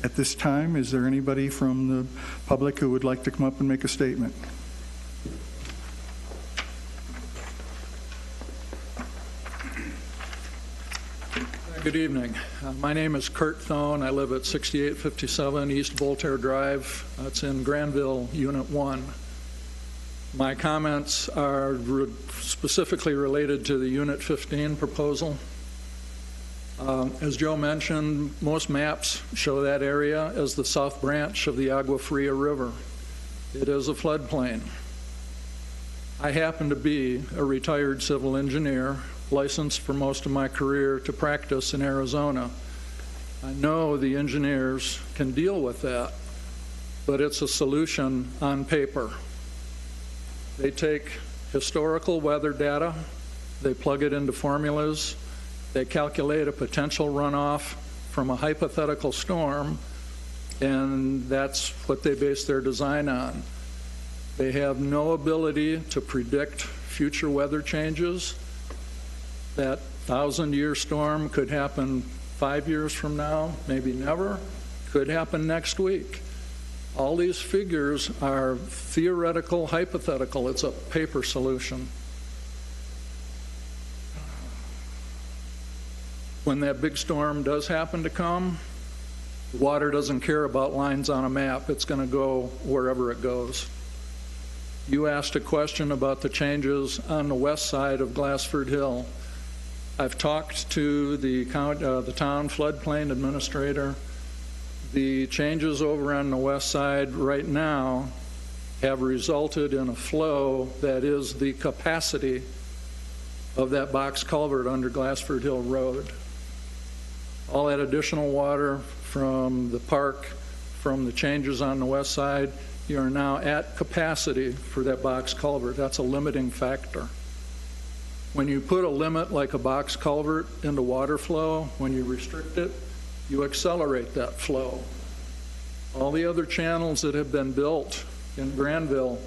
At this time, is there anybody from the public who would like to come up and make a statement? Good evening. My name is Kurt Thone. I live at 6857 East Voltaire Drive. That's in Granville, Unit 1. My comments are specifically related to the Unit 15 proposal. As Joe mentioned, most maps show that area as the south branch of the Agua Fria River. It is a floodplain. I happen to be a retired civil engineer, licensed for most of my career to practice in Arizona. I know the engineers can deal with that, but it's a solution on paper. They take historical weather data, they plug it into formulas, they calculate a potential runoff from a hypothetical storm, and that's what they base their design on. They have no ability to predict future weather changes. That 1,000-year storm could happen 5 years from now, maybe never, could happen next week. All these figures are theoretical, hypothetical. It's a paper solution. When that big storm does happen to come, water doesn't care about lines on a map. It's going to go wherever it goes. You asked a question about the changes on the west side of Glassford Hill. I've talked to the town floodplain administrator. The changes over on the west side right now have resulted in a flow that is the capacity of that box culvert under Glassford Hill Road. All that additional water from the park, from the changes on the west side, you are now at capacity for that box culvert. That's a limiting factor. When you put a limit like a box culvert into water flow, when you restrict it, you accelerate that flow. All the other channels that have been built in Granville,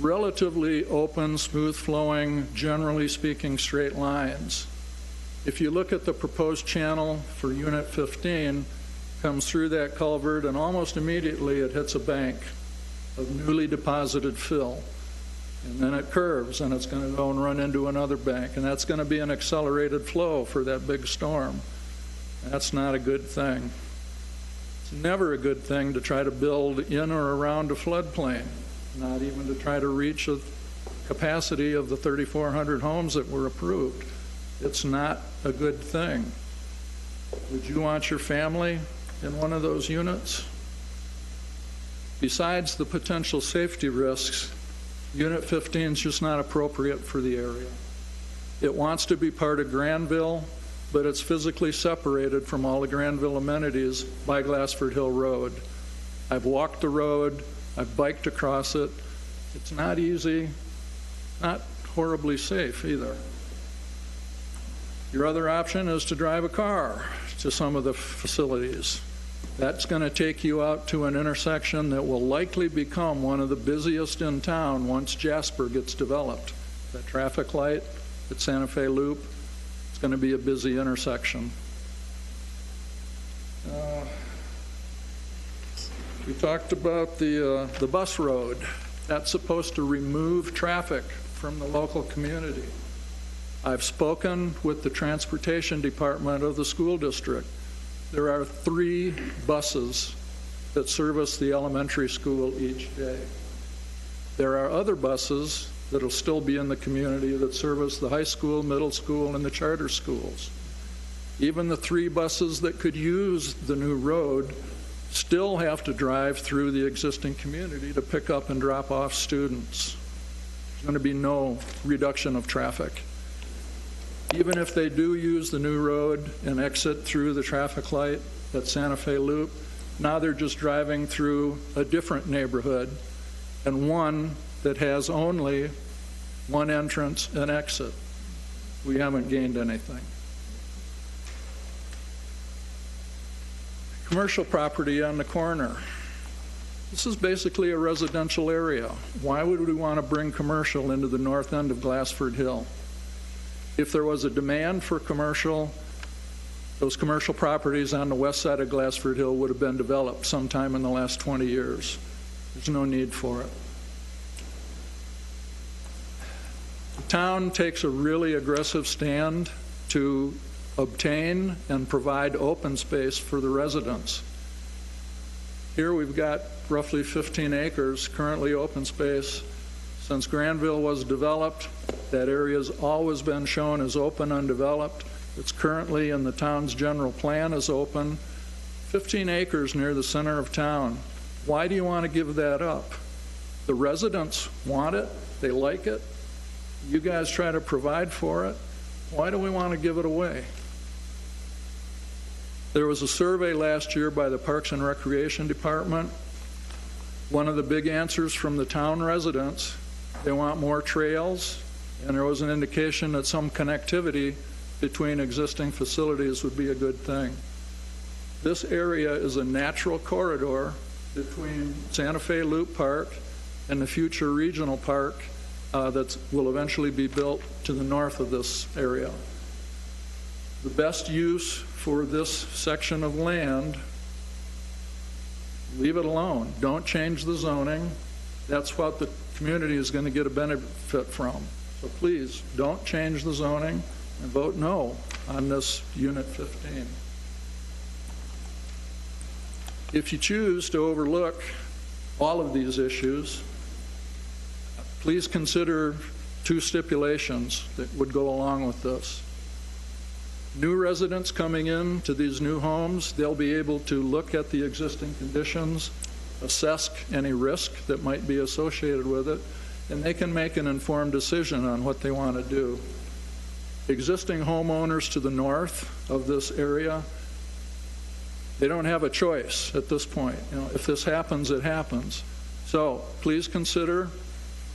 relatively open, smooth flowing, generally speaking, straight lines. If you look at the proposed channel for Unit 15, comes through that culvert and almost immediately it hits a bank of newly deposited fill. And then it curves and it's going to go and run into another bank, and that's going to be an accelerated flow for that big storm. That's not a good thing. It's never a good thing to try to build in or around a floodplain, not even to try to reach a capacity of the 3,400 homes that were approved. It's not a good thing. Would you want your family in one of those units? Besides the potential safety risks, Unit 15 is just not appropriate for the area. It wants to be part of Granville, but it's physically separated from all the Granville amenities by Glassford Hill Road. I've walked the road, I've biked across it. It's not easy, not horribly safe either. Your other option is to drive a car to some of the facilities. That's going to take you out to an intersection that will likely become one of the busiest in town once Jasper gets developed. That traffic light at Santa Fe Loop, it's going to be a busy intersection. We talked about the bus road. That's supposed to remove traffic from the local community. I've spoken with the transportation department of the school district. There are 3 buses that service the elementary school each day. There are other buses that will still be in the community that service the high school, middle school, and the charter schools. Even the 3 buses that could use the new road still have to drive through the existing community to pick up and drop off students. There's going to be no reduction of traffic. Even if they do use the new road and exit through the traffic light at Santa Fe Loop, now they're just driving through a different neighborhood, and one that has only one entrance and exit. We haven't gained anything. Commercial property on the corner. This is basically a residential area. Why would we want to bring commercial into the north end of Glassford Hill? If there was a demand for commercial, those commercial properties on the west side of Glassford Hill would have been developed sometime in the last 20 years. There's no need for it. The town takes a really aggressive stand to obtain and provide open space for the residents. Here we've got roughly 15 acres currently open space. Since Granville was developed, that area has always been shown as open, undeveloped. It's currently in the town's general plan as open. 15 acres near the center of town. Why do you want to give that up? The residents want it. They like it. You guys try to provide for it. Why do we want to give it away? There was a survey last year by the Parks and Recreation Department. One of the big answers from the town residents, they want more trails, and there was an indication that some connectivity between existing facilities would be a good thing. This area is a natural corridor between Santa Fe Loop Park and the future regional park that will eventually be built to the north of this area. The best use for this section of land, leave it alone. Don't change the zoning. That's what the community is going to get a benefit from. So please, don't change the zoning and vote no on this Unit 15. If you choose to overlook all of these issues, please consider 2 stipulations that would go along with this. New residents coming in to these new homes, they'll be able to look at the existing conditions, assess any risk that might be associated with it, and they can make an informed decision on what they want to do. Existing homeowners to the north of this area, they don't have a choice at this point. If this happens, it happens. So please consider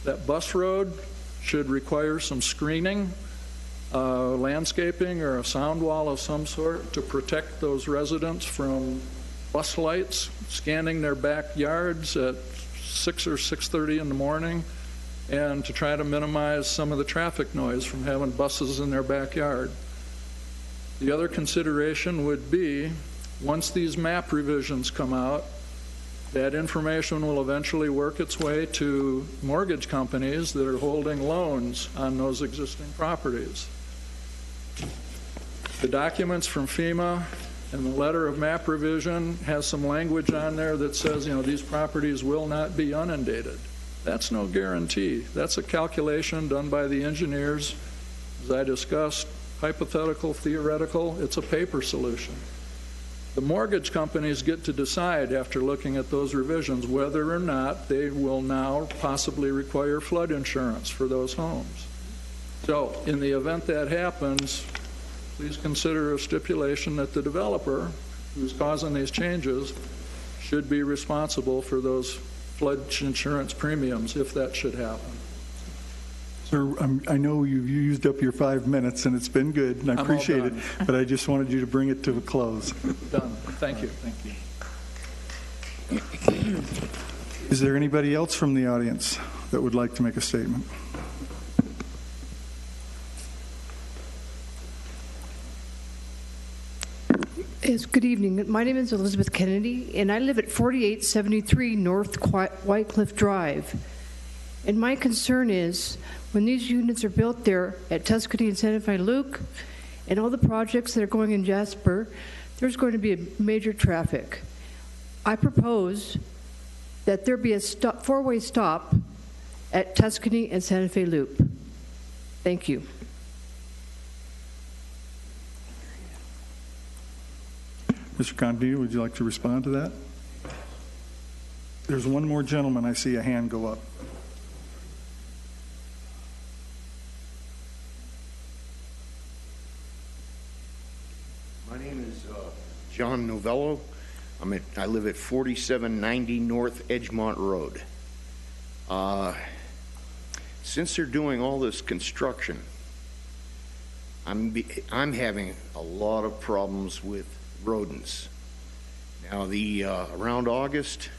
that bus road should require some screening, landscaping or a sound wall of some sort to protect those residents from bus lights scanning their backyards at 6 or 6:30 in the morning, and to try to minimize some of the traffic noise from having buses in their backyard. The other consideration would be, once these map revisions come out, that information will eventually work its way to mortgage companies that are holding loans on those existing properties. The documents from FEMA and the letter of map revision has some language on there that says, these properties will not be inundated. That's no guarantee. That's a calculation done by the engineers. As I discussed, hypothetical, theoretical, it's a paper solution. The mortgage companies get to decide after looking at those revisions whether or not they will now possibly require flood insurance for those homes. So in the event that happens, please consider a stipulation that the developer who's causing these changes should be responsible for those flood insurance premiums if that should happen. Sir, I know you've used up your 5 minutes, and it's been good, and I I'm all appreciate it, done. but I just wanted you to bring it to a close. Done. Thank you. Is there anybody else from the audience that would like to make a statement? Yes, good evening. My name is Elizabeth Kennedy, and I live at 4873 North White Cliff Drive. And my concern is when these units are built there at Tuscany and Santa Fe Luke and all the projects that are going in Jasper, there's going to be a major traffic. I propose that there be a four-way stop at Tuscany and Santa Fe Loop. Thank you. Mr. Condito, would you like to respond to that? There's one more gentleman. I see a hand go up. My name is John Novello. I live at 4790 North Edgemont Road. Since they're doing all this construction, I'm having a lot of problems with rodents. Now, around August,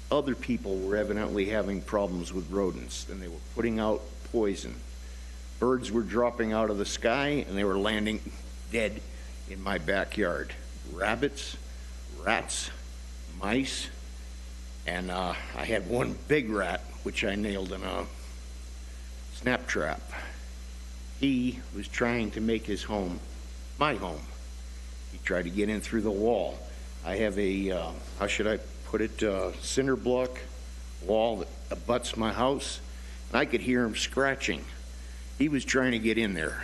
other people were evidently having problems with rodents, and they were putting out poison. Birds were dropping out of the sky, and they were landing dead in my backyard. Rabbits, rats, mice, and I had one big rat, which I nailed in a snap trap. He was trying to make his home my home. He tried to get in through the wall. I have a, how should I put it, cinder block wall that abuts my house, and I could hear him scratching. He was trying to get in there.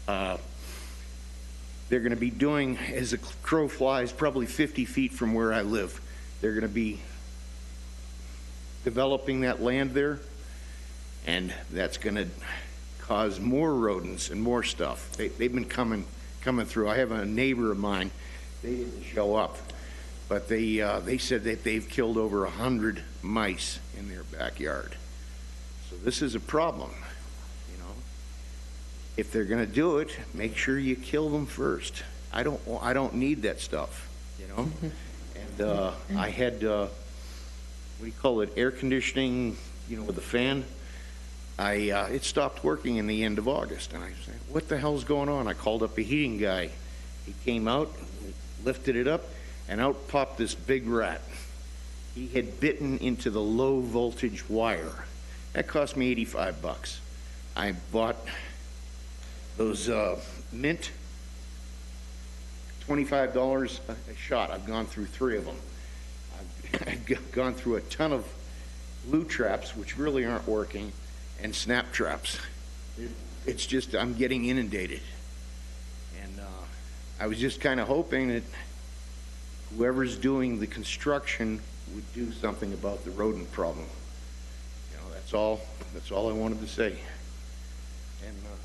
They're going to be doing, as the crow flies, probably 50 feet from where I live. They're going to be developing that land there, and that's going to cause more rodents and more stuff. They've been coming through. I have a neighbor of mine. They didn't show up, but they said that they've killed over 100 mice in their backyard. So this is a problem. You know, if they're going to do it, make sure you kill them first. I don't need that stuff. You know, and I had what do you call it? Air conditioning. You know, with the fan. It stopped working in the end of August, and I said, what the hell's going on? I called up a heating guy. He came out, lifted it up, and out popped this big rat. He had bitten into the low voltage wire. That cost me $85. I bought those mint, $25 a shot. I've gone through 3 of them. I've gone through a ton of glue traps, which really aren't working, and snap traps. It's just, I'm getting inundated. And I was just kind of hoping that whoever's doing the construction would do something about the rodent problem. You know, that's all I wanted to say.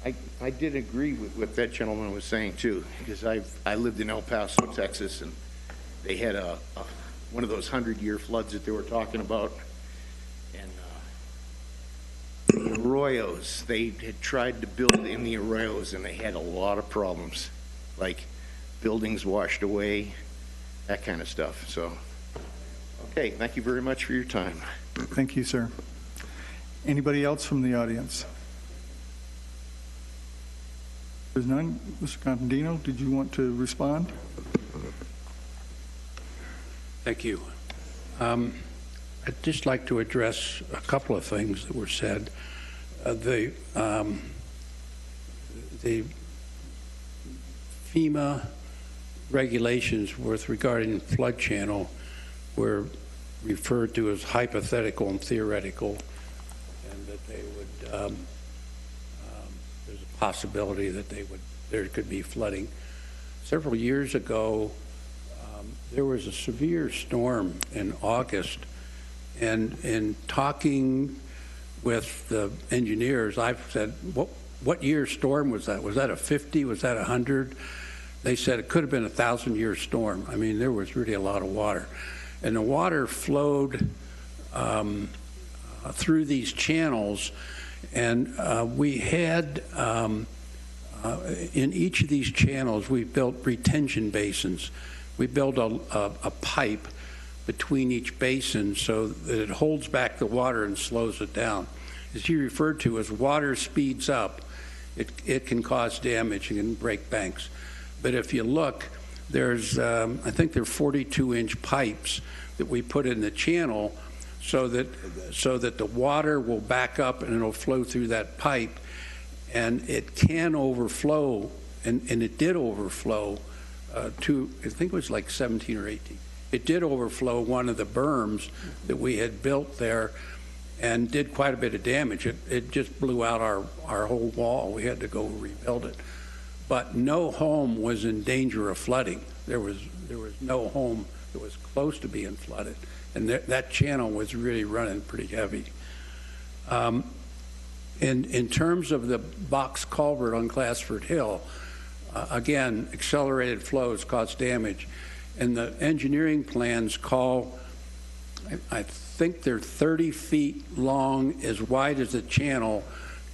And I did agree with what that gentleman was saying too, because I lived in El Paso, Texas, and they had one of those 100-year floods that they were talking about. The arroyos, they had tried to build in the arroyos, and they had a lot of problems, like buildings washed away, that kind of stuff. So, okay, thank you very much for your time. Thank you, sir. Anybody else from the audience? There's none. Mr. Contadino, did you want to respond? Thank you. I'd just like to address a couple of things that were said. The FEMA regulations with regarding flood channel were referred to as hypothetical and theoretical, and that they would, there's a possibility that there could be flooding. Several years ago, there was a severe storm in August, and in talking with the engineers, I've said, what year storm was that? Was that a 50? Was that 100? they said it could have been a 1,000-year storm. I mean, there was really a lot of water. And the water flowed through these channels, and we had, in each of these channels, we built retention basins. We built a pipe between each basin so that it holds back the water and slows it down. As you referred to, as water speeds up, it can cause damage and can break banks. But if you look, there's, I think there are 42-inch pipes that we put in the channel so that the water will back up and it'll flow through that pipe, and it can overflow, and it did overflow to, I think it was like 17 or 18. It did overflow one of the berms that we had built there and did quite a bit of damage. It just blew out our whole wall. We had to go rebuild it. But no home was in danger of flooding. There was no home that was close to being flooded. And that channel was really running pretty heavy. In terms of the box culvert on Glassford Hill, again, accelerated flows cause damage. And the engineering plans call, I think they're 30 feet long, as wide as the channel,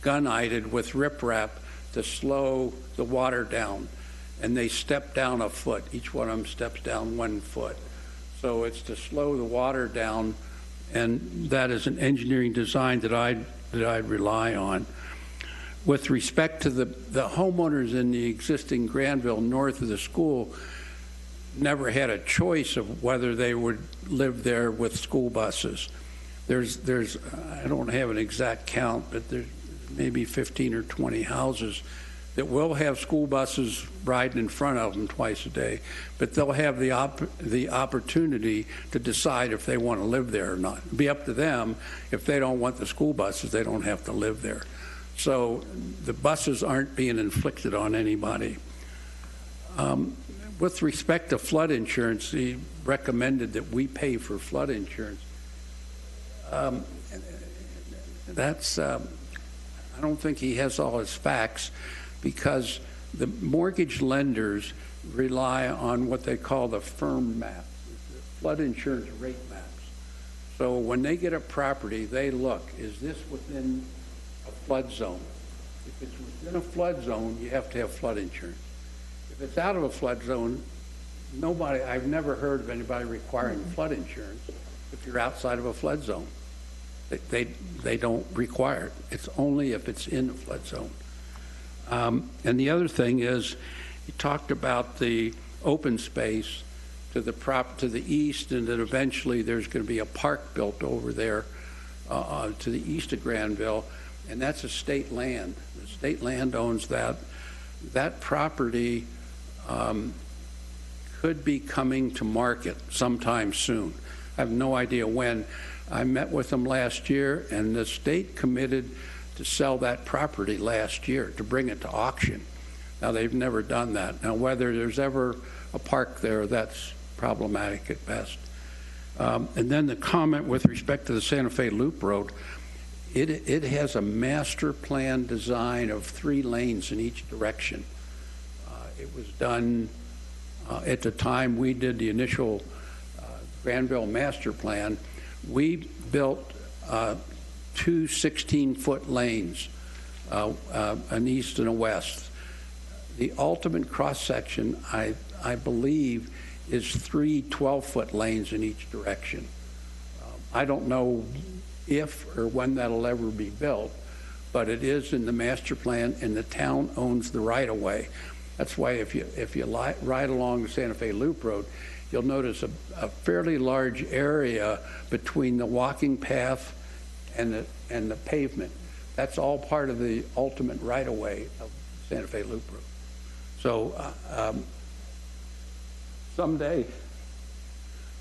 gun-eyed with riprap to slow the water down. And they step down a foot. Each one of them steps down 1 foot. So it's to slow the water down, and that is an engineering design that I'd rely on. With respect to the homeowners in the existing Granville north of the school, never had a choice of whether they would live there with school buses. There's I don't have an exact count, but there's maybe 15 or 20 houses that will have school buses riding in front of them twice a day, but they'll have the opportunity to decide if they want to live there or not. It'll be up to them. If they don't want the school buses, they don't have to live there. So the buses aren't being inflicted on anybody. With respect to flood insurance, he recommended that we pay for flood insurance. That's, I don't think he has all his facts, because the mortgage lenders rely on what they call the firm maps, the flood insurance rate maps. So when they get a property, they look, is this within a flood zone? If it's within a flood zone, you have to have flood insurance. If it's out of a flood zone, I've never heard of anybody requiring flood insurance if you're outside of a flood zone. They don't require it. It's only if it's in a flood zone. And the other thing is, he talked about the open space to the east, and that eventually there's going to be a park built over there to the east of Granville, and that's a state land. The state land owns that. That property could be coming to market sometime soon. I have no idea when. I met with them last year, and the state committed to sell that property last year, to bring it to auction. Now, they've never done that. Now, whether there's ever a park there, that's problematic at best. And then the comment with respect to the Santa Fe Loop Road, it has a master plan design of 3 lanes in each direction. It was done at the time we did the initial Granville master plan. We built 2 16-foot lanes, an east and a west. The ultimate cross-section, I believe, is 3 12-foot lanes in each direction. I don't know if or when that'll ever be built, but it is in the master plan, and the town owns the right-of-way. That's why if you ride along the Santa Fe Loop Road, you'll notice a fairly large area between the walking path and the pavement. That's all part of the ultimate right-of-way of Santa Fe Loop Road. So someday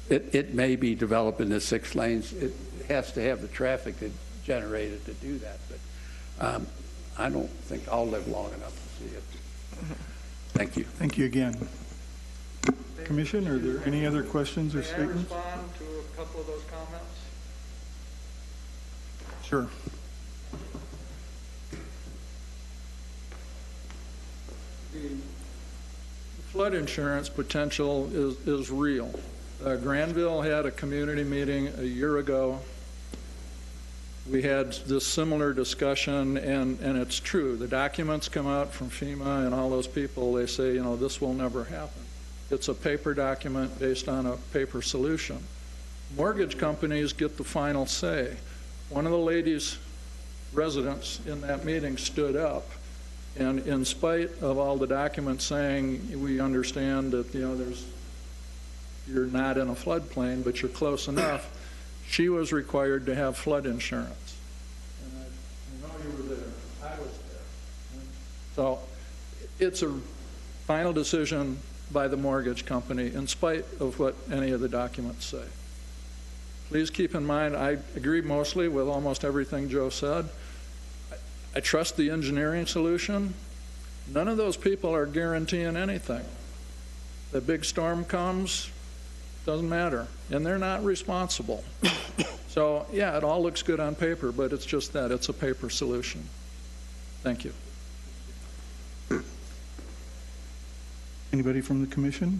it may be developed into 6 lanes. It has to have the traffic generated to do that, but I don't think I'll live long enough to see it. Thank you. Thank you again. Commission, are there any other questions or statements? May I respond to a couple of those comments? Sure. The flood insurance potential is real. Granville had a community meeting a year ago. We had this similar discussion, and it's true. The documents come out from FEMA and all those people. They say, you know, this will never happen. It's a paper document based on a paper solution. Mortgage companies get the final say. One of the ladies, residents in that meeting, stood up, and in spite of all the documents saying, we understand that, you know, you're not in a floodplain, but you're close enough, she was required to have flood insurance. And I know you were there. I was there. So it's a final decision by the mortgage company in spite of what any of the documents say. Please keep in mind, I agree mostly with almost everything Joe said. I trust the engineering solution. None of those people are guaranteeing anything. The big storm comes, doesn't matter, and they're not responsible. So, yeah, it all looks good on paper, but it's just that. It's a paper solution. Thank you. Anybody from the commission?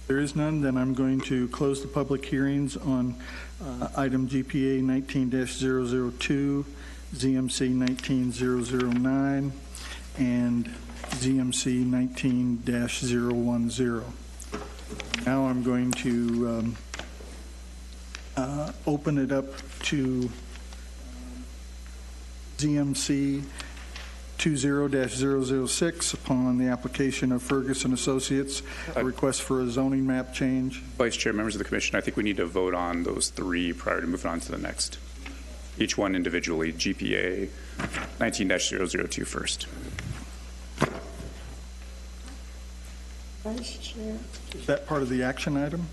There is none, then I'm going to close the public hearings on item GPA 19-002, ZMC 19-009, and ZMC 19-010. Now I'm going to open it up to ZMC 20-006 upon the application of Ferguson Associates, a request for a zoning map change. Vice Chair, members of the commission, I think we need to vote on those three prior to moving on to the next. Each one individually. GPA 19-002 first. Vice Chair. Is that part of the action item?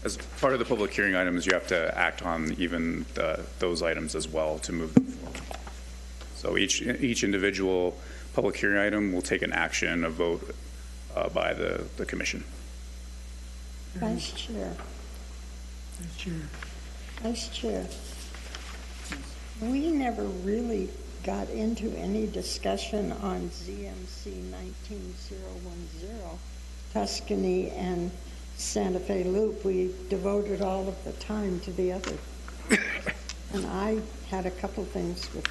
As part of the public hearing items, you have to act on even those items as well to move them forward. So each individual public hearing item will take an action, a vote by the commission. Vice Chair. Vice Chair. Vice Chair. We never really got into any discussion on ZMC 19010, Tuscany and Santa Fe Loop. We devoted all of the time to the other. And I had a couple things with,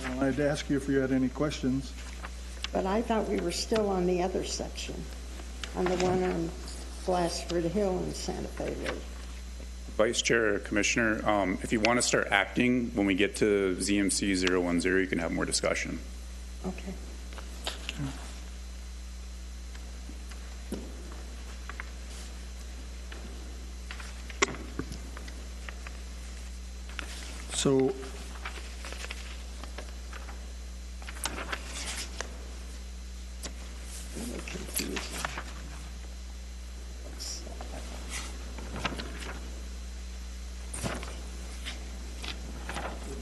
Well, I'd ask you if you had any questions. but I thought we were still on the other section, on the one on Glassford Hill and Santa Fe Loop. Vice Chair, Commissioner, if you want to start acting when we get to ZMC 010, you can have more discussion. Okay. So Really confusing.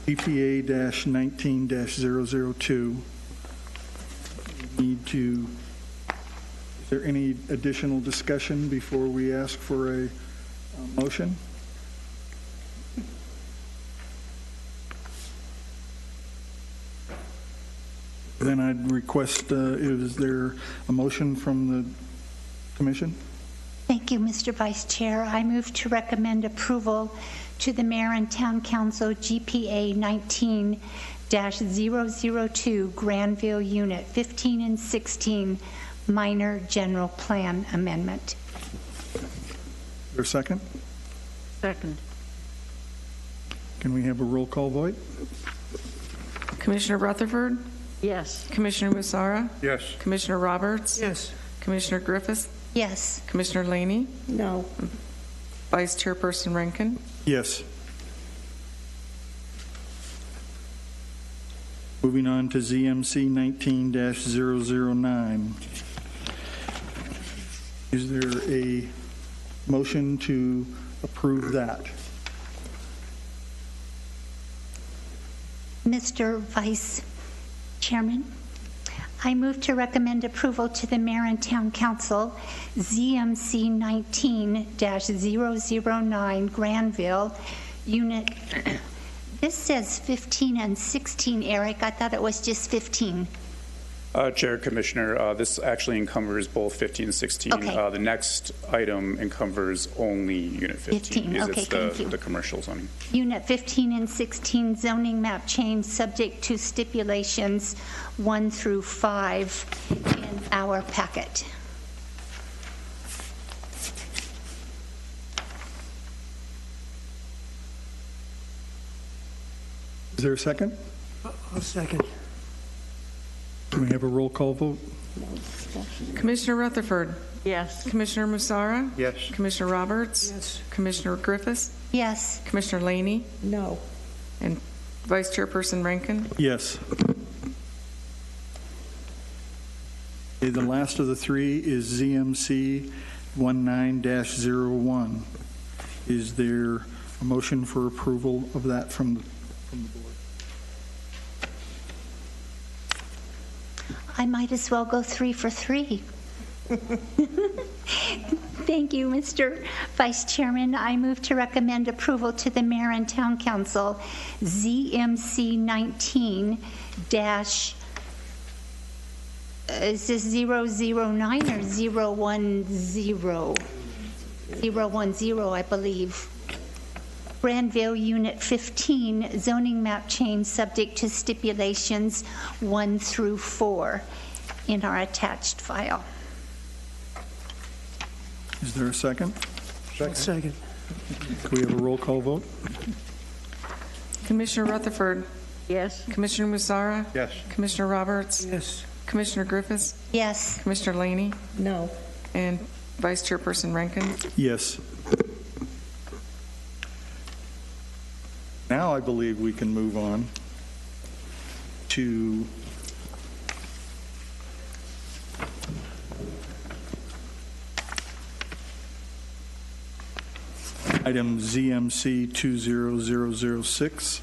EPA-19-002, need to, is there any additional discussion before we ask for a motion? Then I'd request, is there a motion from the commission? Thank you, Mr. Vice Chair. I move to recommend approval to the Mayor and Town Council GPA 19-002 Granville Unit 15 and 16 minor general plan amendment. Is there a second? Second. Can we have a roll call vote? Commissioner Rutherford, Yes. Commissioner Musara, Yes. Commissioner Roberts, Yes. Commissioner Griffiths, Yes. Commissioner Laney, No. Vice Chairperson Rankin. Yes. Moving on to ZMC 19-009. Is there a motion to approve that? Mr. Vice Chairman, I move to recommend approval to the Mayor and Town Council ZMC 19-009 Granville Unit This says 15 and 16, Eric. I thought it was just 15. Chair, Commissioner, this actually encumbers both 15 and 16. Okay. The next item encumbers only Unit 15. 15, okay, It's thank you. the commercial zoning. Unit 15 and 16 zoning map change subject to stipulations 1 through 5 in our packet. Is there a second? I'll second. Do we have a roll call vote? Commissioner Rutherford. Yes. Commissioner Musara. Yes. Commissioner Roberts. Yes. Commissioner Griffiths. Yes. Commissioner Laney. No. And Vice Chairperson Rankin. Yes. Okay, the last of the three is ZMC 19-01. Is there a motion for approval of that from the board? I might as well go 3 for 3. Thank you, Mr. Vice Chairman. I move to recommend approval to the Mayor and Town Council ZMC 19- is this 009 or 010? 010, I believe. Granville Unit 15 zoning map change subject to stipulations 1 through 4 in our attached file. Is there a second? Second. Can we have a roll call vote? Commissioner Rutherford. Yes. Commissioner Musara. Yes. Commissioner Roberts. Yes. Commissioner Griffiths. Yes. Commissioner Laney. No. And Vice Chairperson Rankin. Yes. Now I believe we can move on to item ZMC 20006.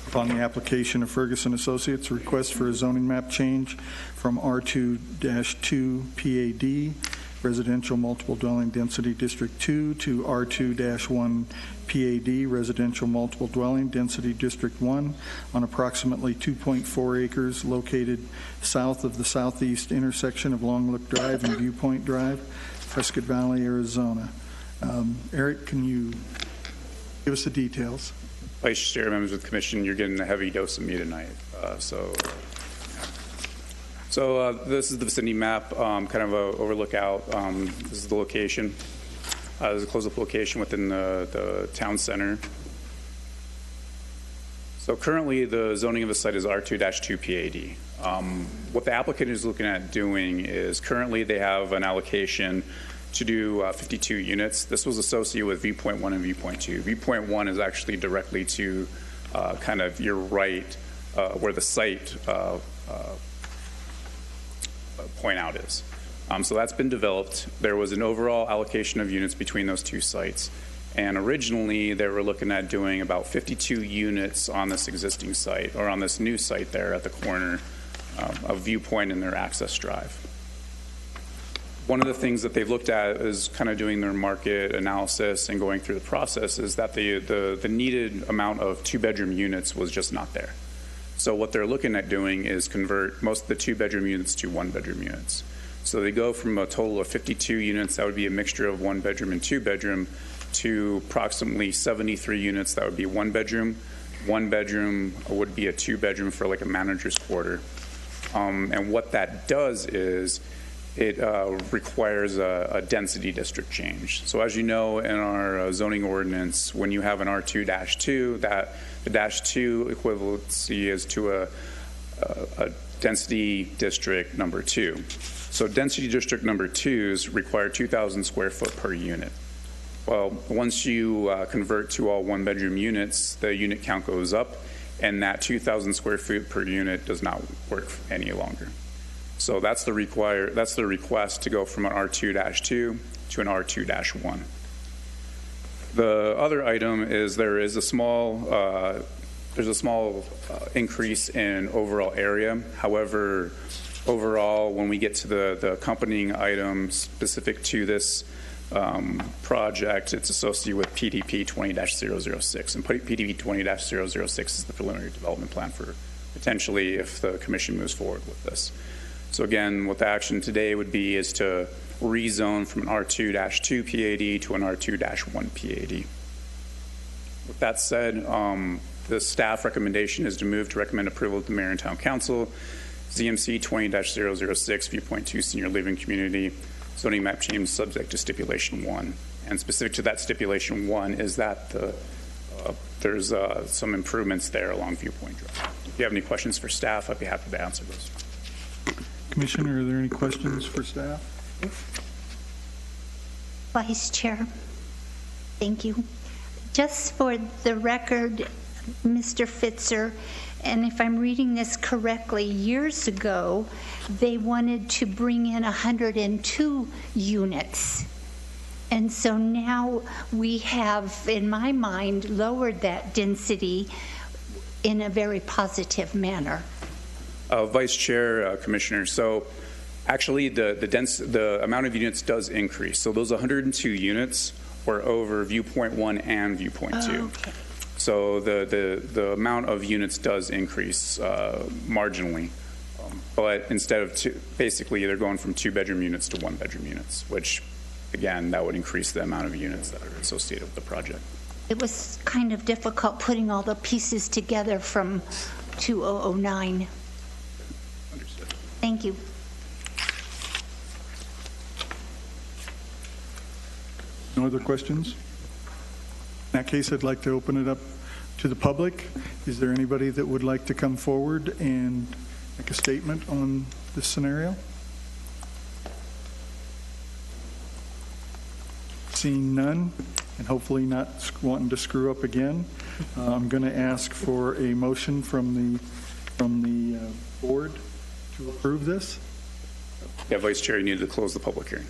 Upon the application of Ferguson Associates, request for a zoning map change from R2-2 PAD, Residential Multiple Dwelling Density District 2, to R2-1 PAD, Residential Multiple Dwelling Density District 1, on approximately 2.4 acres located south of the southeast intersection of Long Look Drive and Viewpoint Drive, Prescott Valley, Arizona. Eric, can you give us the details? Vice Chair, members of the Commission, you're getting a heavy dose of me tonight. So this is the vicinity map, kind of a overlook out. This is the location. There's a close-up location within the town center. So currently, the zoning of the site is R2-2 PAD. What the applicant is looking at doing is currently they have an allocation to do 52 units. This was associated with Viewpoint 1 and Viewpoint 2. Viewpoint 1 is actually directly to kind of your right where the site point out is. So that's been developed. There was an overall allocation of units between those two sites. And originally, they were looking at doing about 52 units on this existing site, or on this new site there at the corner of Viewpoint and their access drive. One of the things that they've looked at is kind of doing their market analysis and going through the process is that the needed amount of 2-bedroom units was just not there. So what they're looking at doing is convert most of the 2-bedroom units to 1-bedroom units. So they go from a total of 52 units, that would be a mixture of 1-bedroom and 2-bedroom, to approximately 73 units, that would be 1-bedroom. 1-bedroom would be a 2-bedroom for like a manager's quarter. And what that does is it requires a density district change. So as you know, in our zoning ordinance, when you have an R2-2, that the -2 equivalency is to a density district number 2. So density district number 2s require 2,000 square foot per unit. Well, once you convert to all 1-bedroom units, the unit count goes up, and that 2,000 square feet per unit does not work any longer. So that's the request to go from an R2-2 to an R2-1. The other item is there's a small increase in overall area. However, overall, when we get to the accompanying items specific to this project. It's associated with PDP 20-006. And PDP 20-006 is the preliminary development plan for potentially if the commission moves forward with this. So again, what the action today would be is to rezone from an R2-2 PAD to an R2-1 PAD. With that said, the staff recommendation is to move to recommend approval of the mayor and town council, ZMC 20-006, Viewpoint 2 Senior Living Community, zoning map change subject to stipulation 1. And specific to that stipulation 1 is that there's some improvements there along Viewpoint Drive. If you have any questions for staff, I'd be happy to answer those. Commissioner, are there any questions for staff? Vice Chair, thank you. Just for the record, Mr. Fitzer, and if I'm reading this correctly, years ago, they wanted to bring in 102 units. And so now we have, in my mind, lowered that density in a very positive manner. Vice Chair, Commissioner, so actually the amount of units does increase. So those 102 units were over Viewpoint 1 and Viewpoint 2. Okay. So the amount of units does increase marginally. But instead of basically they're going from 2-bedroom units to 1-bedroom units, which again, that would increase the amount of units that are associated with the project. It was kind of difficult putting all the pieces together from 2009. Understood. Thank you. No other questions? In that case, I'd like to open it up to the public. Is there anybody that would like to come forward and make a statement on this scenario? Seeing none, and hopefully not wanting to screw up again, I'm going to ask for a motion from the board to approve this. Yeah, Vice Chair, you need to close the public hearing.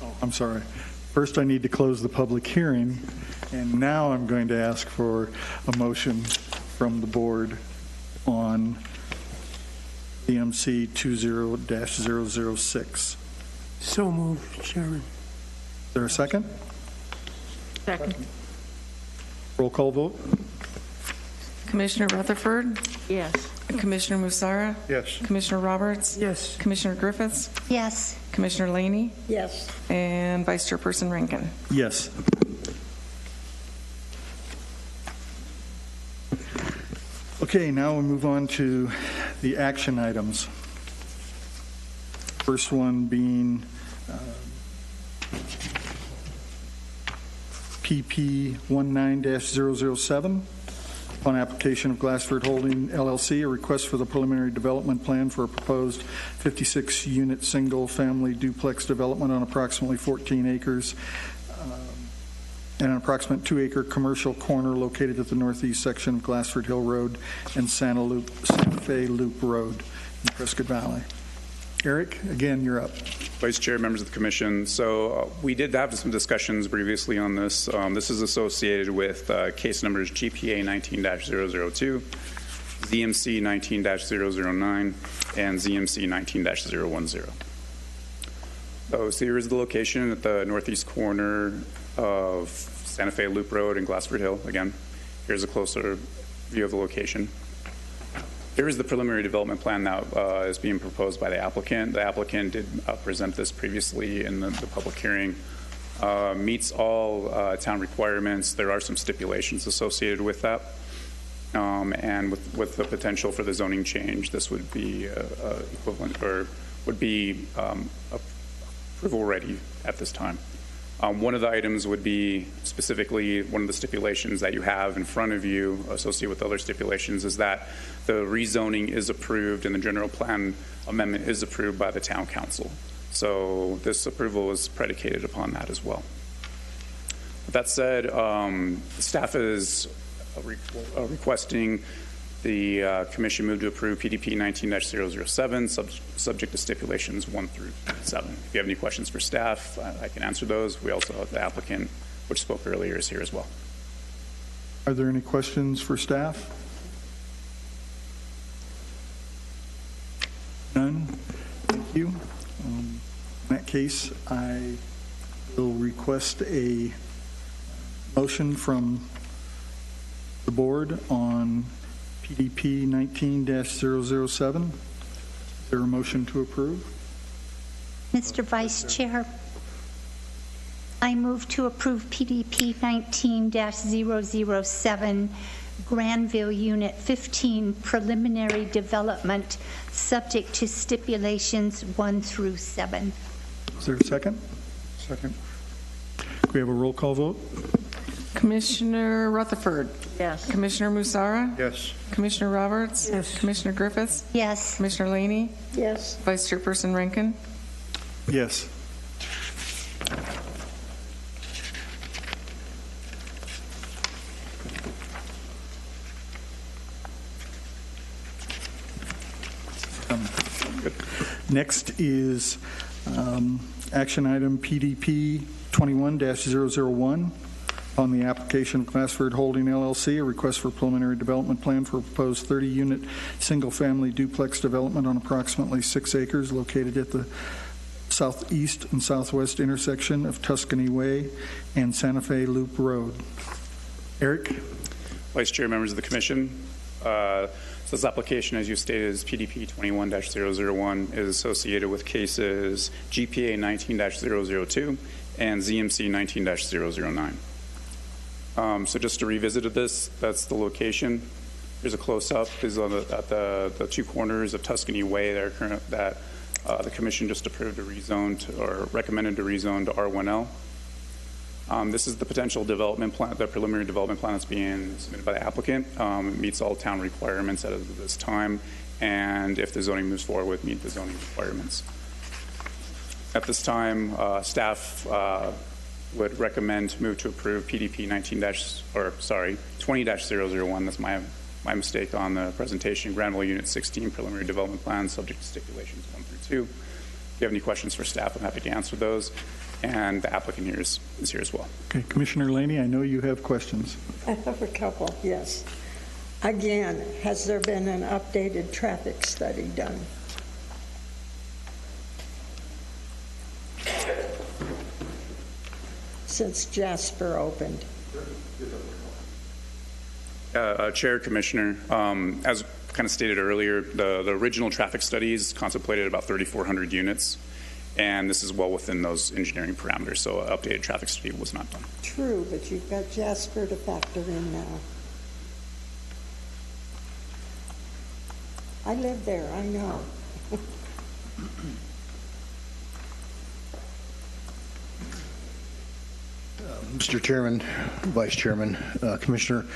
Oh, I'm sorry. First, I need to close the public hearing, and now I'm going to ask for a motion from the board on DMC 20-006. So moved, Chairman. Is there a second? Second. Roll call vote? Commissioner Rutherford, Yes. Commissioner Musara, Yes. Commissioner Roberts, Yes. Commissioner Griffiths, Yes. Commissioner Laney, Yes. and Vice Chairperson Rankin. Yes. Okay, now we move on to the action items. First one being PP 19-007. Upon application of Glassford Holding LLC, a request for the preliminary development plan for a proposed 56-unit single-family duplex development on approximately 14 acres and an approximate 2-acre commercial corner located at the northeast section of Glassford Hill Road and Santa Fe Loop Road in Prescott Valley. Eric, again, you're up. Vice Chair, members of the Commission. So we did have some discussions previously on this. This is associated with case numbers GPA 19-002, ZMC 19-009, and ZMC 19-010. So here is the location at the northeast corner of Santa Fe Loop Road and Glassford Hill. Again, here's a closer view of the location. Here is the preliminary development plan that is being proposed by the applicant. The applicant did present this previously in the public hearing. Meets all town requirements. There are some stipulations associated with that. And with the potential for the zoning change, this would be equivalent or would be approval ready at this time. One of the items would be specifically one of the stipulations that you have in front of you associated with other stipulations is that the rezoning is approved and the general plan amendment is approved by the town council. So this approval is predicated upon that as well. With that said, staff is requesting the commission move to approve PDP 19-007 subject to stipulations 1 through 7. If you have any questions for staff, I can answer those. We also have the applicant, which spoke earlier, is here as well. Are there any questions for staff? None? Thank you. In that case, I We'll request a motion from the board on PDP 19-007. Is there a motion to approve? Mr. Vice Chair, I move to approve PDP 19-007, Granville Unit 15 preliminary development, subject to stipulations 1 through 7. Is there a second? Second. Can we have a roll call vote? Commissioner Rutherford. Yes. Commissioner Musara. Yes. Commissioner Roberts. Yes. Commissioner Griffiths. Yes. Commissioner Laney. Yes. Vice Chairperson Rankin. Yes. Next is action item PDP 21-001. On the application of Glassford Holding LLC, a request for preliminary development plan for a proposed 30-unit single-family duplex development on approximately 6 acres located at the southeast and southwest intersection of Tuscany Way and Santa Fe Loop Road. Eric? Vice Chair, members of the Commission, so this application, as you stated, is PDP 21-001, is associated with cases GPA 19-002 and ZMC 19-009. So just to revisit this, that's the location. Here's a close-up. This is on at the 2 corners of Tuscany Way that the Commission just approved to rezone or recommended to rezone to R1L. This is the potential development plan, the preliminary development plan that's being submitted by the applicant. It meets all town requirements at this time, and if the zoning moves forward, meet the zoning requirements. At this time, staff would recommend to move to approve PDP 20-001. That's my mistake on the presentation. Granville Unit 16 preliminary development plan, subject to stipulations 1 through 2. If you have any questions for staff, I'm happy to answer those. And the applicant here is here as well. Okay, Commissioner Laney, I know you have questions. I have a couple, yes. Again, has there been an updated traffic study done? Since Jasper opened? Chair, Commissioner, as kind of stated earlier, the original traffic studies contemplated about 3,400 units, and this is well within those engineering parameters, so an updated traffic study was not done. True, but you've got Jasper to factor in now. I live there, I know. Mr. Chairman, Vice Chairman, Commissioner,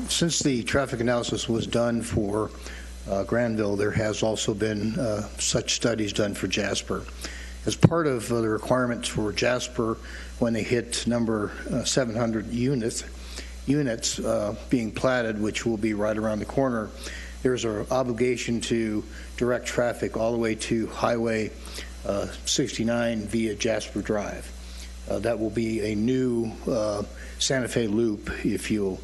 since the traffic analysis was done for Granville, there has also been such studies done for Jasper. As part of the requirements for Jasper, when they hit number 700 units being platted, which will be right around the corner, there's an obligation to direct traffic all the way to Highway 69 via Jasper Drive. That will be a new Santa Fe loop, if you'll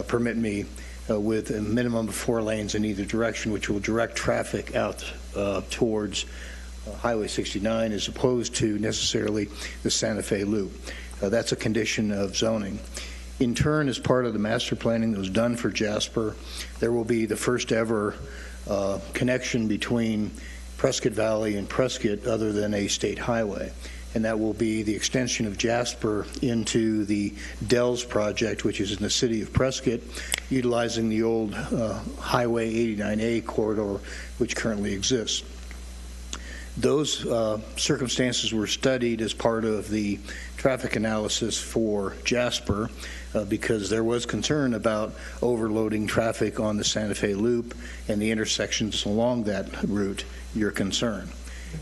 permit me, with a minimum of 4 lanes in either direction, which will direct traffic out towards Highway 69 as opposed to necessarily the Santa Fe loop. That's a condition of zoning. In turn, as part of the master planning that was done for Jasper, there will be the first ever connection between Prescott Valley and Prescott other than a state highway. And that will be the extension of Jasper into the Dells project, which is in the city of Prescott, utilizing the old Highway 89A corridor, which currently exists. Those circumstances were studied as part of the traffic analysis for Jasper because there was concern about overloading traffic on the Santa Fe Loop and the intersections along that route, your concern.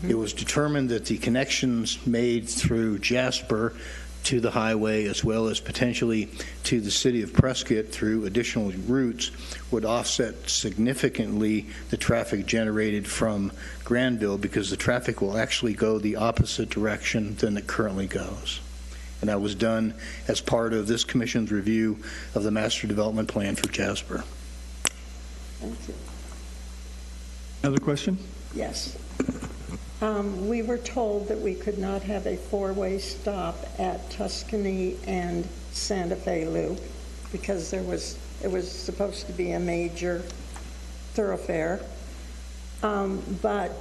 It was determined that the connections made through Jasper to the highway as well as potentially to the city of Prescott through additional routes would offset significantly the traffic generated from Granville because the traffic will actually go the opposite direction than it currently goes. And that was done as part of this commission's review of the master development plan for Jasper. Thank you. Another question? Yes. We were told that we could not have a four-way stop at Tuscany and Santa Fe Loop because it was supposed to be a major thoroughfare. But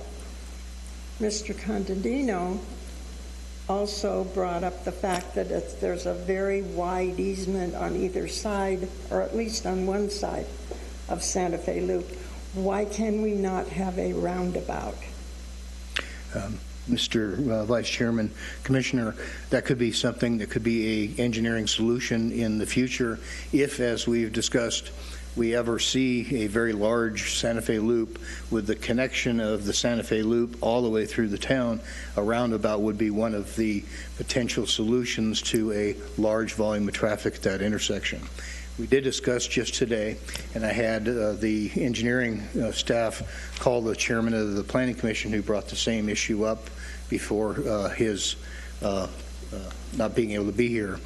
Mr. Contadino also brought up the fact that there's a very wide easement on either side, or at least on one side of Santa Fe Loop. Why can we not have a roundabout? Mr. Vice Chairman, Commissioner, that could be something that could be a engineering solution in the future if, as we've discussed, we ever see a very large Santa Fe Loop with the connection of the Santa Fe Loop all the way through the town. A roundabout would be one of the potential solutions to a large volume of traffic at that intersection. We did discuss just today, and I had the engineering staff call the chairman of the Planning Commission who brought the same issue up before his not being able to be here.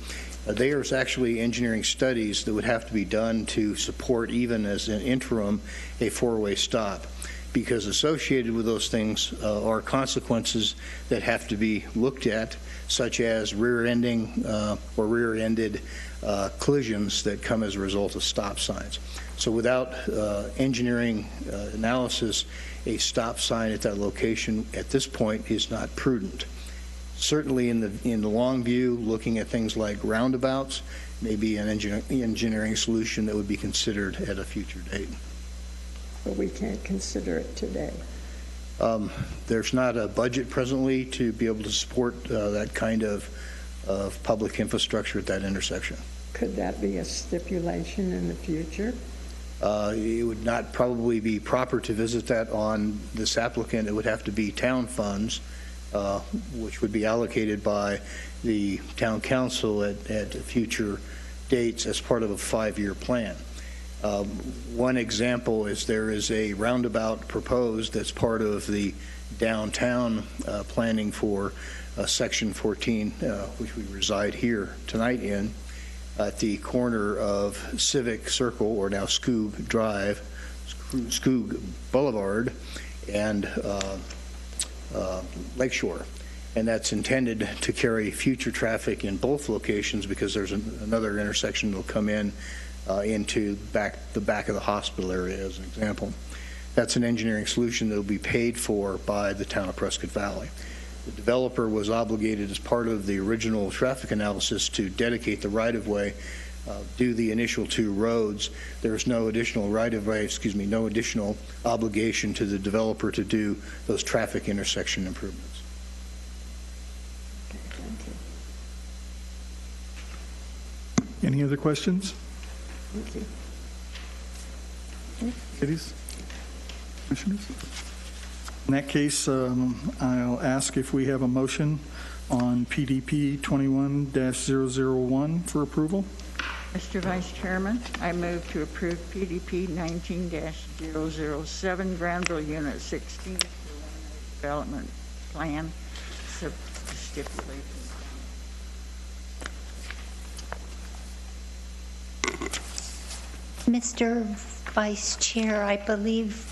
There's actually engineering studies that would have to be done to support, even as an interim, a four-way stop, because associated with those things are consequences that have to be looked at, such as rear-ending or rear-ended collisions that come as a result of stop signs. So without engineering analysis, a stop sign at that location at this point is not prudent. Certainly in the long view, looking at things like roundabouts may be an engineering solution that would be considered at a future date. But we can't consider it today. There's not a budget presently to be able to support that kind of public infrastructure at that intersection. Could that be a stipulation in the future? It would not probably be proper to visit that on this applicant. It would have to be town funds, which would be allocated by the town council at future dates as part of a 5-year plan. One example is there is a roundabout proposed that's part of the downtown planning for Section 14, which we reside here tonight in, at the corner of Civic Circle, or now Skoog Drive, Skoog Boulevard, and Lakeshore. And that's intended to carry future traffic in both locations because there's another intersection that will come in into the back of the hospital area, as an example. That's an engineering solution that will be paid for by the town of Prescott Valley. The developer was obligated as part of the original traffic analysis to dedicate the right-of-way, do the initial 2 roads. There's no additional right-of-way, no additional obligation to the developer to do those traffic intersection improvements. Okay, thank you. Any other questions? Thank you. Ladies? Commissioners? In that case, I'll ask if we have a motion on PDP 21-001 for approval. Mr. Vice Chairman, I move to approve PDP 19-007 Granville Unit 16 Development Plan stipulations. Mr. Vice Chair, I believe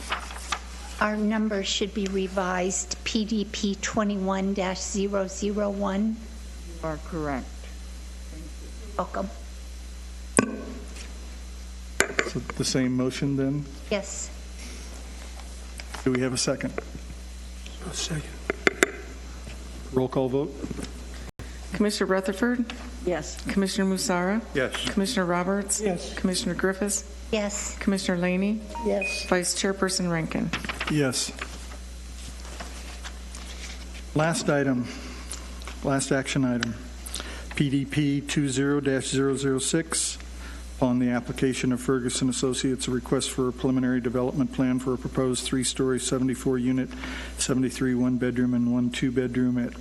our number should be revised, PDP 21-001. You are correct. Welcome. So the same motion then? Yes. Do we have a second? A second. Roll call vote? Commissioner Rutherford, Yes. Commissioner Musara, Yes. Commissioner Roberts, Yes. Commissioner Griffiths, Yes. Commissioner Laney, Yes. Vice Chairperson Rankin. Yes. Last item, last action item, PDP 20-006. Upon the application of Ferguson Associates, a request for a preliminary development plan for a proposed 3-story, 74-unit, 73 one-bedroom and 1 two-bedroom at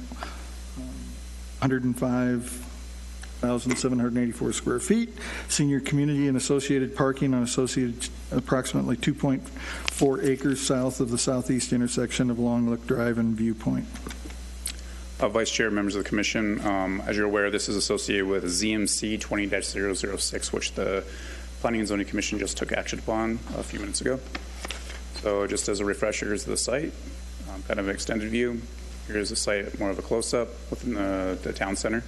105,784 square feet, senior community and associated parking on associated approximately 2.4 acres south of the southeast intersection of Long Lick Drive and Viewpoint. Vice Chair, members of the Commission, as you're aware, this is associated with ZMC 20-006, which the Planning and Zoning Commission just took action upon a few minutes ago. So just as a refresher, here's the site. kind of an extended view. Here's the site, more of a close-up within the town center.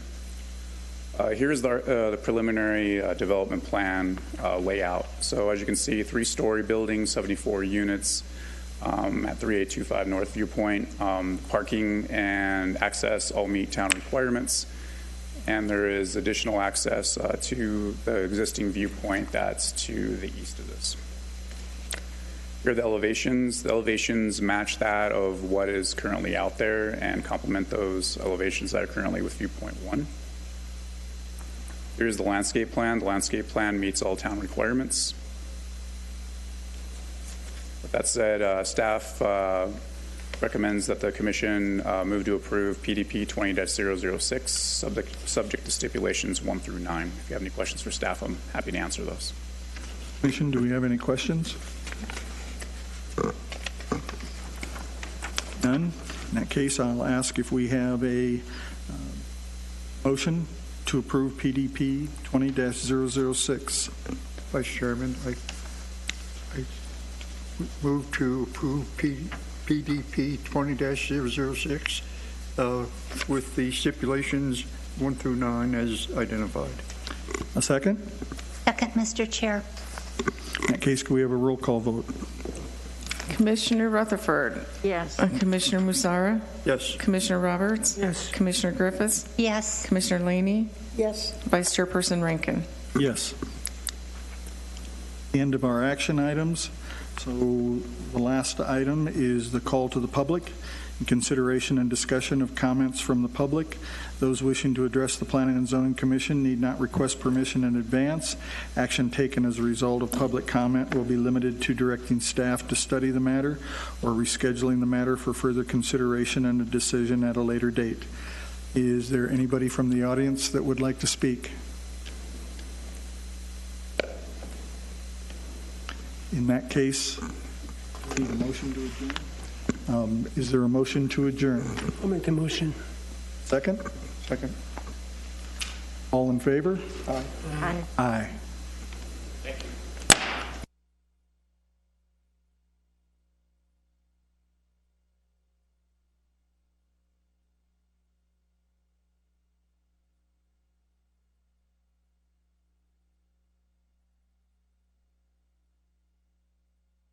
Here's the preliminary development plan layout. So as you can see, 3-story building, 74 units at 3825 North Viewpoint. Parking and access all meet town requirements. And there is additional access to the existing viewpoint that's to the east of this. Here are the elevations. The elevations match that of what is currently out there and complement those elevations that are currently with Viewpoint 1. Here's the landscape plan. The landscape plan meets all town requirements. With that said, staff recommends that the commission move to approve PDP 20-006, subject to stipulations 1 through 9. If you have any questions for staff, I'm happy to answer those. Commission, do we have any questions? None? In that case, I'll ask if we have a motion to approve PDP 20-006. Vice Chairman, I move to approve PDP 20-006 with the stipulations 1 through 9 as identified. A second? Second, Mr. Chair. In that case, can we have a roll call vote? Commissioner Rutherford. Yes. Commissioner Musara. Yes. Commissioner Roberts. Yes. Commissioner Griffiths. Yes. Commissioner Laney. Yes. Vice Chairperson Rankin. Yes. End of our action items. So the last item is the call to the public in consideration and discussion of comments from the public. Those wishing to address the Planning and Zoning Commission need not request permission in advance. Action taken as a result of public comment will be limited to directing staff to study the matter or rescheduling the matter for further consideration and a decision at a later date. Is there anybody from the audience that would like to speak? In that case, need a motion to adjourn? Is there a motion to adjourn? I'll make a motion. Second? Second. All in favor? Aye. Aye.